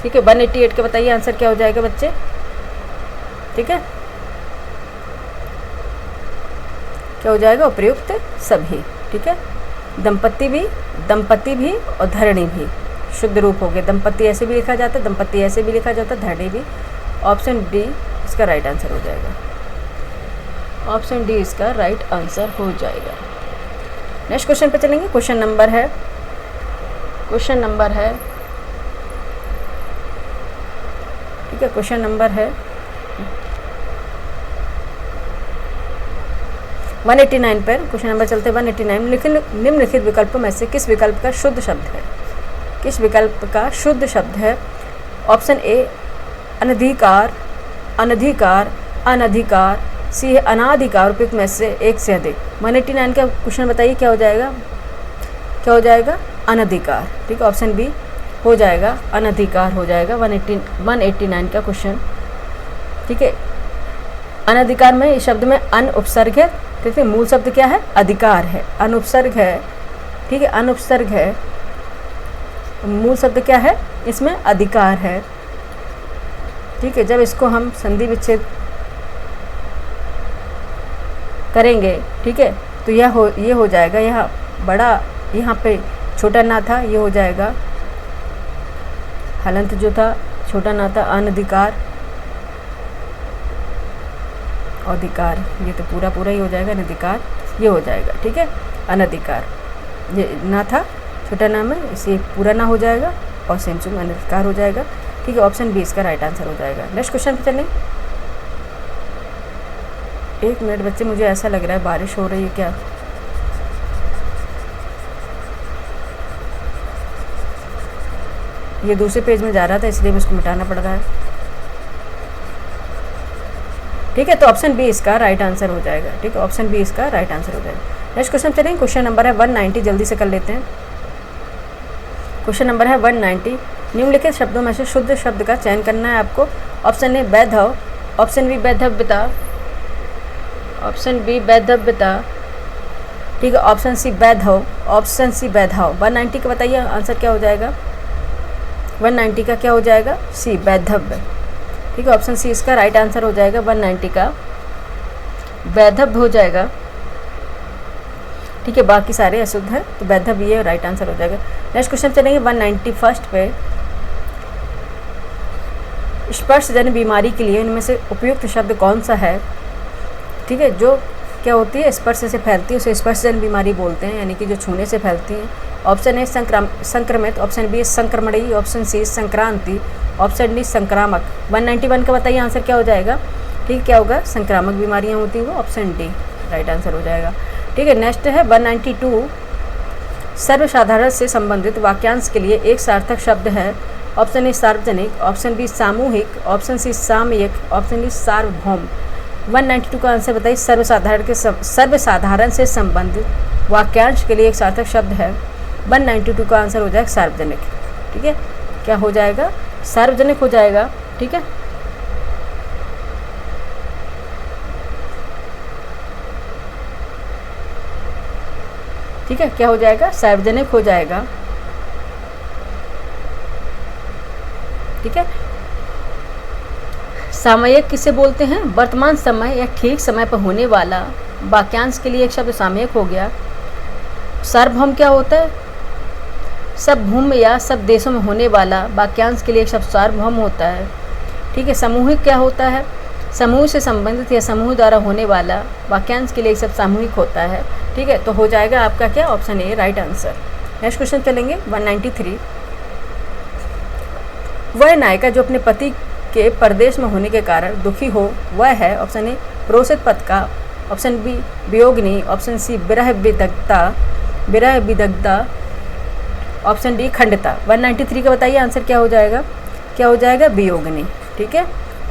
ठीक है, 188 का बताइए आंसर क्या हो जाएगा बच्चे। ठीक है, क्या हो जाएगा, उपयुक्त सभी। ठीक है, दंपति भी और धरणी भी शुद्ध रूप हो गए। दंपति ऐसे भी लिखा जाता है, दंपति ऐसे भी लिखा जाता है, धरणी भी। ऑप्शन डी इसका राइट आंसर हो जाएगा। ऑप्शन डी इसका राइट आंसर हो जाएगा। नेक्स्ट क्वेश्चन पे चलेंगे। क्वेश्चन नंबर है ठीक है, क्वेश्चन नंबर है 189 पर। क्वेश्चन नंबर चलते 189। निम्नलिखित विकल्पों में से किस विकल्प का शुद्ध शब्द है। किस विकल्प का शुद्ध शब्द है। ऑप्शन ए अनधिकार, अनधिकार, अनधिकार, सी है अनाधिकार, उपयुक्त में से एक से अधिक। 189 का क्वेश्चन बताइए क्या हो जाएगा। क्या हो जाएगा, अनधिकार। ठीक है, ऑप्शन बी हो जाएगा, अनधिकार हो जाएगा 189 का क्वेश्चन। ठीक है, अनधिकार में इस शब्द में अन उपसर्ग है। ठीक है, मूल शब्द क्या है, अधिकार है। अनुपसर्ग है। ठीक है, अनुपसर्ग है, मूल शब्द क्या है, इसमें अधिकार है। ठीक है, जब इसको हम संधि विच्छेद करेंगे, ठीक है, तो ये हो जाएगा, यहाँ बड़ा, यहाँ पे छोटा ना था, ये हो जाएगा हलंत जो था छोटा ना था, अनधिकार, अधिकार, ये तो पूरा ही हो जाएगा, अनधिकार ये हो जाएगा। ठीक है, अनधिकार ये ना था छोटा नाम है, इसे पूरा ना हो जाएगा और सेम टू अनधिकार हो जाएगा। ठीक है, ऑप्शन बी इसका राइट आंसर हो जाएगा। नेक्स्ट क्वेश्चन पे चलें। एक मिनट बच्चे, मुझे ऐसा लग रहा है बारिश हो रही है क्या। ये दूसरे पेज में जा रहा था इसलिए मुझको मिटाना पड़ रहा है। ठीक है, तो ऑप्शन बी इसका राइट आंसर हो जाएगा। ठीक है, ऑप्शन बी इसका राइट आंसर हो जाएगा। नेक्स्ट क्वेश्चन चलेंगे। क्वेश्चन नंबर है 190, जल्दी से कर लेते हैं। क्वेश्चन नंबर है 190। निम्नलिखित शब्दों में से शुद्ध शब्द का चयन करना है आपको। ऑप्शन ए वैधव, ऑप्शन बी वैधव्यता, ऑप्शन बी वैधव्यता। ठीक है, ऑप्शन सी वैधव, ऑप्शन सी वैधव। 190 का बताइए आंसर क्या हो जाएगा। 190 का क्या हो जाएगा, सी वैधव्य। ठीक है, ऑप्शन सी इसका राइट आंसर हो जाएगा। 190 का वैधव्य हो जाएगा। ठीक है, बाकी सारे अशुद्ध है तो वैधव्य ये राइट आंसर हो जाएगा। नेक्स्ट क्वेश्चन चलेंगे 191 पे। स्पर्शजन्य बीमारी के लिए इनमें से उपयुक्त शब्द कौन सा है। ठीक है, जो क्या होती है, स्पर्श से फैलती है उसे स्पर्शजन्य बीमारी बोलते हैं, यानी कि जो छूने से फैलती हैं। ऑप्शन ए संक्रमित, ऑप्शन बी संक्रमणीय, ऑप्शन सी संक्रांति, ऑप्शन डी संक्रामक। 191 का बताइए आंसर क्या हो जाएगा। ठीक है, क्या होगा, संक्रामक बीमारियां होती हैं वो, ऑप्शन डी राइट आंसर हो जाएगा। ठीक है, नेक्स्ट है 192। सर्वसाधारण से संबंधित वाक्यांश के लिए एक सार्थक शब्द है। ऑप्शन ए सार्वजनिक, ऑप्शन बी सामूहिक, ऑप्शन सी सामयिक, ऑप्शन डी सार्वभौम। 192 का आंसर बताइए। सर्वसाधारण से संबंधित वाक्यांश के लिए एक सार्थक शब्द है। 192 का आंसर हो जाएगा सार्वजनिक। ठीक है, क्या हो जाएगा, सार्वजनिक हो जाएगा। ठीक है, ठीक है, क्या हो जाएगा, सार्वजनिक हो जाएगा। ठीक है, सामयिक किसे बोलते हैं, वर्तमान समय या ठीक समय पर होने वाला वाक्यांश के लिए एक शब्द सामयिक हो गया। सार्वभौम क्या होता है, सब भूमि या सब देशों में होने वाला वाक्यांश के लिए एक शब्द सार्वभौम होता है। ठीक है, सामूहिक क्या होता है, समूह से संबंधित या समूह द्वारा होने वाला वाक्यांश के लिए एक शब्द सामूहिक होता है। ठीक है, तो हो जाएगा आपका क्या, option A right answer. Next question चलेंगे 193। वह नायिका जो अपने पति के परदेश में होने के कारण दुखी हो वह है। ऑप्शन ए प्रोसित पद का, ऑप्शन बी वियोगिनी, ऑप्शन सी विरह विदग्धा, ऑप्शन डी खंडता। 193 का बताइए आंसर क्या हो जाएगा? क्या हो जाएगा? वियोगिनी। ठीक है,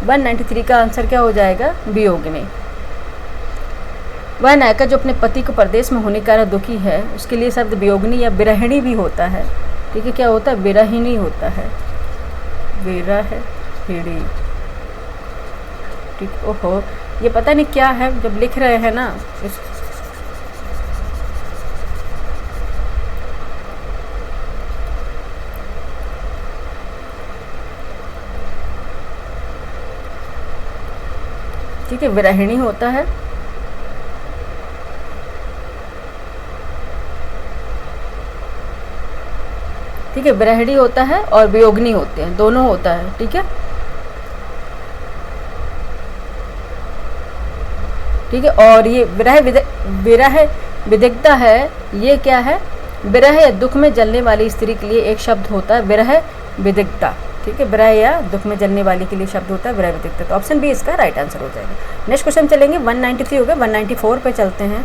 193 का आंसर क्या हो जाएगा? वियोगिनी। वह नायिका जो अपने पति को परदेश में होने के कारण दुखी है, उसके लिए शब्द वियोगिनी या विरहिणी भी होता है। ठीक है, क्या होता है? विरहिणी होता है, विरहिणी। ठीक, ओहो ये पता नहीं क्या है जब लिख रहे हैं ना ठीक है, विरहिणी होता है। ठीक है, विरहिणी होता है और वियोगिनी होते हैं, दोनों होता है। ठीक है, ठीक है, और ये विरह विदिग्धा है, ये क्या है? विरह या दुख में जलने वाली स्त्री के लिए एक शब्द होता है विरह विदिग्धा। ठीक है, विरह या दुख में जलने वाली के लिए शब्द होता है विरह विदिग्धा। तो ऑप्शन बी इसका राइट आंसर हो जाएगा। नेक्स्ट क्वेश्चन चलेंगे, 193 हो गया, 194 पे चलते हैं।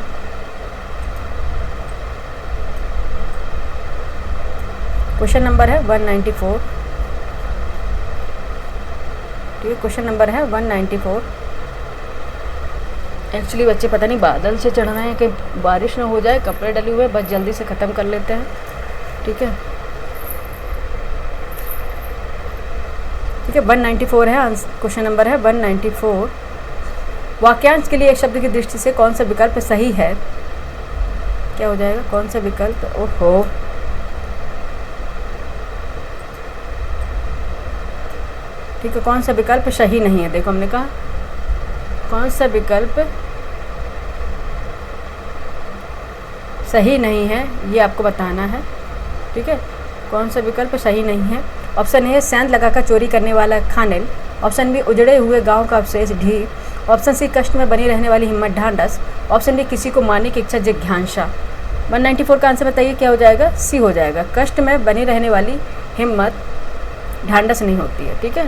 क्वेश्चन नंबर है 194। ठीक है, क्वेश्चन नंबर है 194। एक्चुअली बच्चे पता नहीं बादल से चढ़ रहे हैं कि बारिश ना हो जाए, कपड़े डले हुए, बस जल्दी से ख़त्म कर लेते हैं। ठीक है, ठीक है, 194 है क्वेश्चन नंबर है 194। वाक्यांश के लिए एक शब्द की दृष्टि से कौन सा विकल्प सही है? क्या हो जाएगा? कौन सा विकल्प? ओहो, ठीक है, कौन सा विकल्प सही नहीं है? देखो हमने कहा कौन सा विकल्प सही नहीं है, ये आपको बताना है। ठीक है, कौन सा विकल्प सही नहीं है? ऑप्शन ए सेंध लगाकर चोरी करने वाला खानिल, ऑप्शन बी उजड़े हुए गांव का अवशेष ढी, ऑप्शन सी कष्ट में बनी रहने वाली हिम्मत ढांढस, ऑप्शन डी किसी को मारने की इच्छा जिज्ञासा। 194 का आंसर बताइए क्या हो जाएगा? सी हो जाएगा, कष्ट में बनी रहने वाली हिम्मत ढांढस नहीं होती है। ठीक है,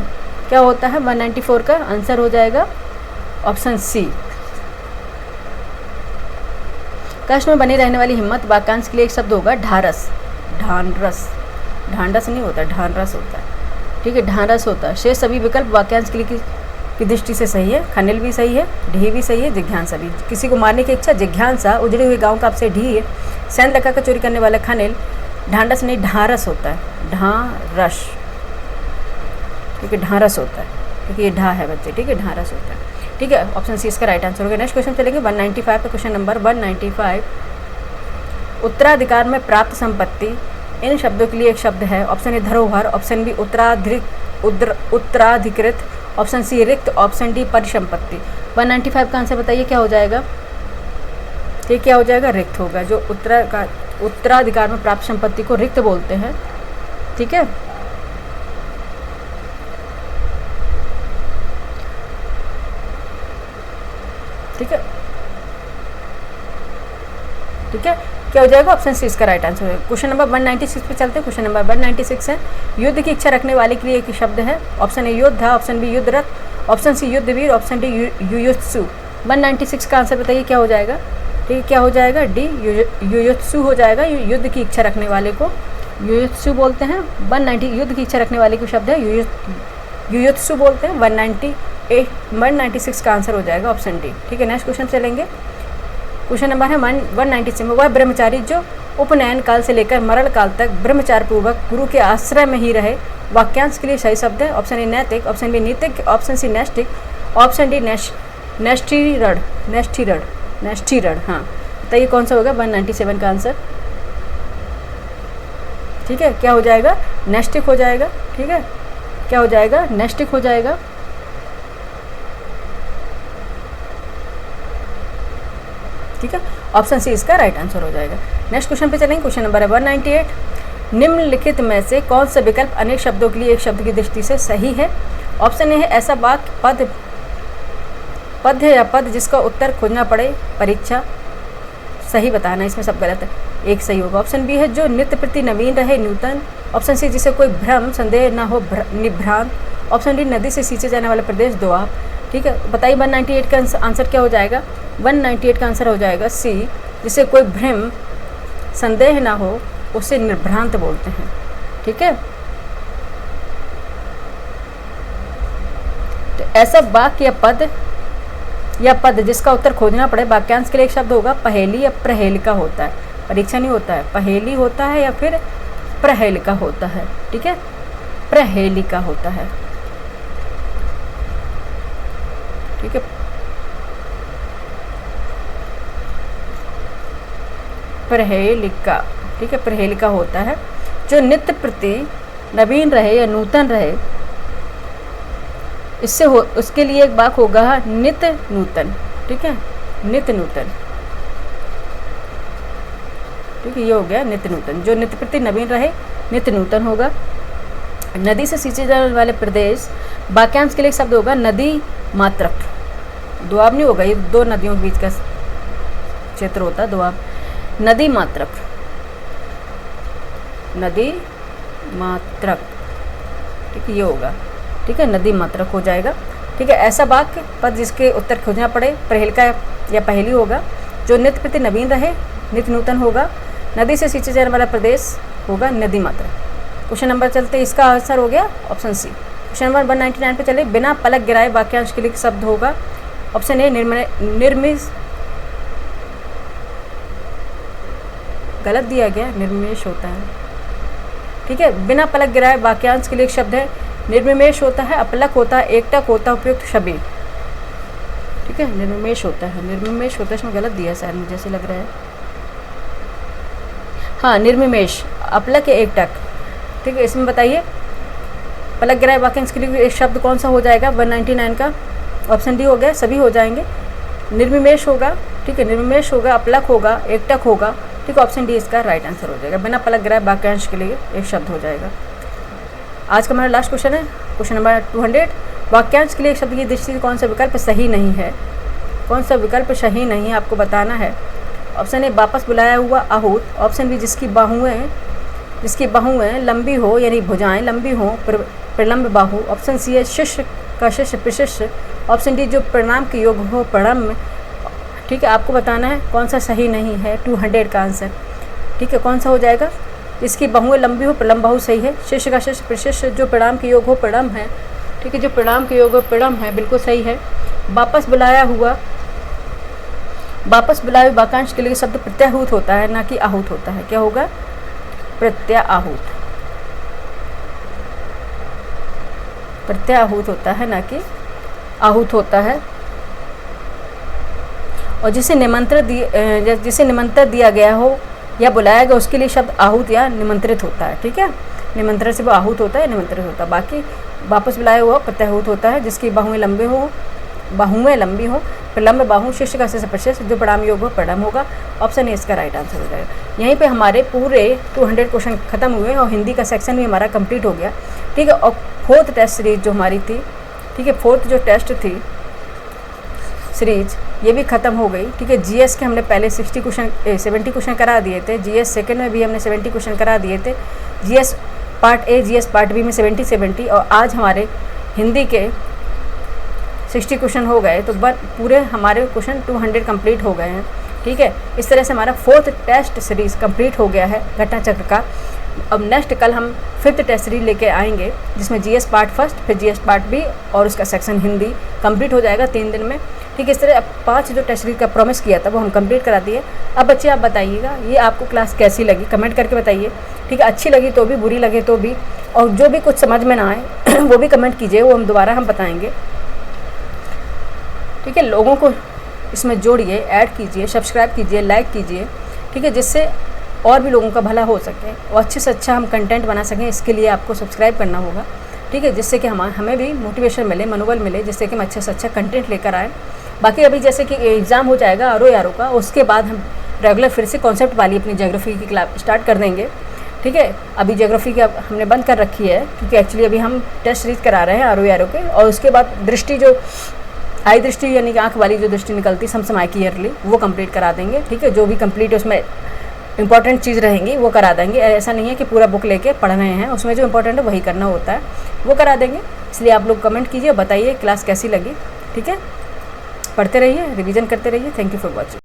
क्या होता है? 194 का आंसर हो जाएगा ऑप्शन सी, कष्ट में बनी रहने वाली हिम्मत। वाक्यांश के लिए एक शब्द होगा ढारस, ढांढस, ढांढस नहीं होता, ढांढस होता है। ठीक है, ढांढस होता है। शेष सभी विकल्प वाक्यांश के लिए की दृष्टि से सही है। खनिल भी सही है, ढी भी सही है, जिज्ञासा भी। किसी को मारने की इच्छा जिज्ञासा, उजड़े हुए गांव का आपसे ढी है, सेंध लगाकर चोरी करने वाला खनिल, ढांढस नहीं ढारस होता है, ढारस। ठीक है, ढारस होता है, क्योंकि ये ढा है बच्चे। ठीक है, ढारस होता है। ठीक है, ऑप्शन सी इसका राइट आंसर होगा। नेक्स्ट क्वेश्चन चलेंगे 195 पे। क्वेश्चन नंबर 195, उत्तराधिकार में प्राप्त संपत्ति इन शब्दों के लिए एक शब्द है। ऑप्शन ए धरोहर, ऑप्शन बी उत्तराधिकृत, ऑप्शन सी रिक्त, ऑप्शन डी परिसंपत्ति। 195 का आंसर बताइए क्या हो जाएगा? ठीक, क्या हो जाएगा? रिक्त होगा। जो उत्तराधिकार में प्राप्त संपत्ति को रिक्त बोलते हैं। ठीक है, ठीक है, ठीक है, क्या हो जाएगा? ऑप्शन सी इसका राइट आंसर है। क्वेश्चन नंबर 196 पे चलते हैं। क्वेश्चन नंबर 196 है, युद्ध की इच्छा रखने वाले के लिए एक शब्द है। ऑप्शन ए योद्धा, ऑप्शन बी युद्धरत, ऑप्शन सी युद्धवीर, ऑप्शन डी युयुत्सु। 196 का आंसर बताइए क्या हो जाएगा? ठीक है, क्या हो जाएगा? डी युयुत्सु हो जाएगा। युद्ध की इच्छा रखने वाले को युयुत्सु बोलते हैं। 190 युद्ध की इच्छा रखने वाले को शब्द है युयुत्सु बोलते हैं। 196 का आंसर हो जाएगा ऑप्शन डी। ठीक है, नेक्स्ट क्वेश्चन चलेंगे। क्वेश्चन नंबर है 196 में, वह ब्रह्मचारी जो उपनयन काल से लेकर मरण काल तक ब्रह्मचार पूर्वक गुरु के आश्रय में ही रहे। वाक्यांश के लिए सही शब्द है। ऑप्शन ए नैतिक, ऑप्शन बी नीतिक, ऑप्शन सी नैष्टिक, ऑप्शन डी नैष्ठिरण। हाँ, बताइए कौन सा होगा 197 का आंसर? ठीक है, क्या हो जाएगा? नैष्टिक हो जाएगा। ठीक है, क्या हो जाएगा? नैष्टिक हो जाएगा। ठीक है, ऑप्शन सी इसका राइट आंसर हो जाएगा। नेक्स्ट क्वेश्चन पे चलेंगे। क्वेश्चन नंबर है 198, निम्नलिखित में से कौन सा विकल्प अनेक शब्दों के लिए एक शब्द की दृष्टि से सही है? ऑप्शन ए है ऐसा वाक्य पद या पद जिसका उत्तर खोजना पड़े, परीक्षा। सही बताना, इसमें सब गलत है, एक सही होगा। ऑप्शन बी है जो नित्य प्रति नवीन रहे, नूतन। ऑप्शन सी जिसे कोई भ्रम संदेह ना हो, निभ्रांत। ऑप्शन डी नदी से सींचे जाने वाला प्रदेश, दोआब। ठीक है, बताइए 198 का आंसर क्या हो जाएगा? 198 का आंसर हो जाएगा सी, जिसे कोई भ्रम संदेह ना हो, उसे निर्भ्रांत बोलते हैं। ठीक है, तो ऐसा वाक्य या पद जिसका उत्तर खोजना पड़े, वाक्यांश के लिए एक शब्द होगा पहेली या प्रहेलिका होता है। परीक्षा नहीं होता है, पहेली होता है या फिर प्रहेलिका होता है। ठीक है, प्रहेलिका होता है। ठीक है, प्रहेलिका। ठीक है, प्रहेलिका होता है जो नित्य प्रति नवीन रहे या नूतन रहे, इससे हो उसके लिए एक वाक्य होगा नित्य नूतन। ठीक है, नित्य नूतन। ठीक है, ये हो गया नित्य नूतन, जो नित्य प्रति नवीन रहे, नित्य नूतन होगा। नदी से सींचे जाने वाले प्रदेश, वाक्यांश के लिए एक शब्द होगा नदी मात्रक। दोआब नहीं होगा, ये दो नदियों के बीच का क्षेत्र होता है दोआब। नदी मात्रक, नदी मात्रक। ठीक है, ये होगा। ठीक है, नदी मात्रक हो जाएगा। ठीक है, ऐसा वाक्य पद जिसके उत्तर खोजना पड़े, प्रहेलिका या पहेली होगा, जो नित्य प्रति नवीन रहे, नित्य नूतन होगा। नदी से सींचे जाने वाला प्रदेश होगा नदी मात्रक। क्वेश्चन नंबर चलते, इसका आंसर हो गया ऑप्शन सी। क्वेश्चन नंबर 199 पे चले, बिना पलक गिराए वाक्यांश के लिए शब्द होगा। ऑप्शन ए निर्मिश, गलत दिया गया, निर्मिमेश होता है। ठीक है, बिना पलक गिराए वाक्यांश के लिए एक शब्द है निर्मिमेश होता है, अपलक होता है, एकटक होता है, उपयुक्त शबी। ठीक है, निर्मिमेश होता है, निर्मिमेश होता है, इसमें गलत दिया शायद, मुझे ऐसे लग रहा है। हाँ, निर्मिमेश, अपलक या एकटक। ठीक है, इसमें बताइए पलक गिराए वाक्यांश के लिए एक शब्द कौन सा हो जाएगा 199 का? ऑप्शन डी हो गया, सभी हो जाएंगे। निर्मिमेश होगा, ठीक है, निर्मिमेश होगा, अपलक होगा, एकटक होगा। ठीक है, ऑप्शन डी इसका राइट आंसर हो जाएगा। बिना पलक गिराए वाक्यांश के लिए एक शब्द हो जाएगा। आज का हमारा लास्ट क्वेश्चन है, क्वेश्चन नंबर 200। वाक्यांश के लिए एक शब्द की दृष्टि से कौन सा विकल्प सही नहीं है? कौन सा विकल्प सही नहीं है आपको बताना है। ऑप्शन ए वापस बुलाया हुआ आहूत। ऑप्शन बी जिसकी बाहुएं लंबी हो, यानी भुजाएं लंबी हो, प्रलम्ब बाहु। ऑप्शन सी है शिष्य का शिष्य प्रशिष्य। ऑप्शन डी जो परिणाम के योग हो, प्रणम्य। ठीक है, आपको बताना है कौन सा सही नहीं है 200 का आंसर। ठीक है, कौन सा हो जाएगा? इसकी बाहुएं लंबी हो, प्रलम्ब बाहु सही है। शिष्य का शिष्य प्रशिष्य, जो परिणाम के योग हो, प्रणम है। ठीक है, जो परिणाम के योग हो, प्रणम है, बिल्कुल सही है। वापस बुलाया हुआ वाक्यांश के लिए शब्द प्रत्याहूत होता है, ना कि आहूत होता है। क्या होगा? प्रत्याहूत। प्रत्याहूत होता है, ना कि आहूत होता है। और जिसे निमंत्रण दिया गया हो या बुलाया गया, उसके लिए शब्द आहूत या निमंत्रित होता है। ठीक है, निमंत्रण से वो आहूत होता है, निमंत्रित होता है। बाकी वापस बुलाया हुआ प्रत्याहूत होता है, जिसकी बाहुएं लंबी हो, प्रलम्ब बाहु, शिष्य का शिष्य प्रशिष्य, जो प्रणाम योग हो, प्रणम होगा। ऑप्शन ए इसका राइट आंसर हो जाएगा। यहीं पे हमारे पूरे 200 क्वेश्चन खत्म हुए और हिंदी का सेक्शन भी हमारा कंप्लीट हो गया। ठीक है, और 4th टेस्ट सीरीज जो हमारी थी, ठीक है, 4th जो टेस्ट थी सीरीज, ये भी ख़त्म हो गई। ठीक है, जीएस के हमने पहले 70 क्वेश्चन करा दिए थे। जीएस सेकंड में भी हमने 70 क्वेश्चन करा दिए थे। GS part A, GS part B में 70 और आज हमारे हिंदी के 60 क्वेश्चन हो गए, तो पूरे हमारे क्वेश्चन 200 कंप्लीट हो गए हैं। ठीक है, इस तरह से हमारा 4th टेस्ट सीरीज़ कंप्लीट हो गया है घटना चक्र का। अब नेक्स्ट कल हम 5th टेस्ट सीरीज लेके आएंगे, जिसमें जीएस पार्ट फर्स्ट, फिर जीएस पार्ट बी और उसका सेक्शन हिंदी कंप्लीट हो जाएगा 3 दिन में। ठीक है, इस तरह अब 5 जो टेस्ट सीरीज का प्रॉमिस किया था वो हम कंप्लीट करा दिए। अब बच्चे आप बताइएगा ये आपको क्लास कैसी लगी, कमेंट करके बताइए। ठीक है, अच्छी लगी तो भी, बुरी लगे तो भी, और जो भी कुछ समझ में ना आए वो भी कमेंट कीजिए, वो हम दोबारा बताएँगे। ठीक है, लोगों को इसमें जोड़िए, ऐड कीजिए, सब्सक्राइब कीजिए, लाइक कीजिए। ठीक है, जिससे और भी लोगों का भला हो सके और अच्छे से अच्छा हम कंटेंट बना सकें, इसके लिए आपको सब्सक्राइब करना होगा। ठीक है, जिससे कि हमें भी मोटिवेशन मिले, मनोबल मिले, जिससे कि हम अच्छे से अच्छा कंटेंट लेकर आएँ। बाकी अभी जैसे कि एग्ज़ाम हो जाएगा आर का, उसके बाद हम रेगुलर फिर से कॉन्सेप्ट वाली अपनी ज्योग्राफी की क्लास स्टार्ट कर देंगे। ठीक है, अभी ज्योग्राफी की हमने बंद कर रखी है, क्योंकि एक्चुअली अभी हम टेस्ट सीरीज करा रहे हैं आर के। और उसके बाद दृष्टि जो आई दृष्टि, यानी कि आँख वाली जो दृष्टि निकलती समसमायिक ईयरली, वो कंप्लीट करा देंगे। ठीक है, जो भी कंप्लीट उसमें इंपॉर्टेंट चीज़ रहेंगी वो करा देंगे। ऐसा नहीं है कि पूरा बुक लेके पढ़ रहे हैं, उसमें जो इंपॉर्टेंट है वही करना होता है, वो करा देंगे। इसलिए आप लोग कमेंट कीजिए, बताइए क्लास कैसी लगी। ठीक है, पढ़ते रहिए, रिवीजन करते रहिए। Thank you for watching.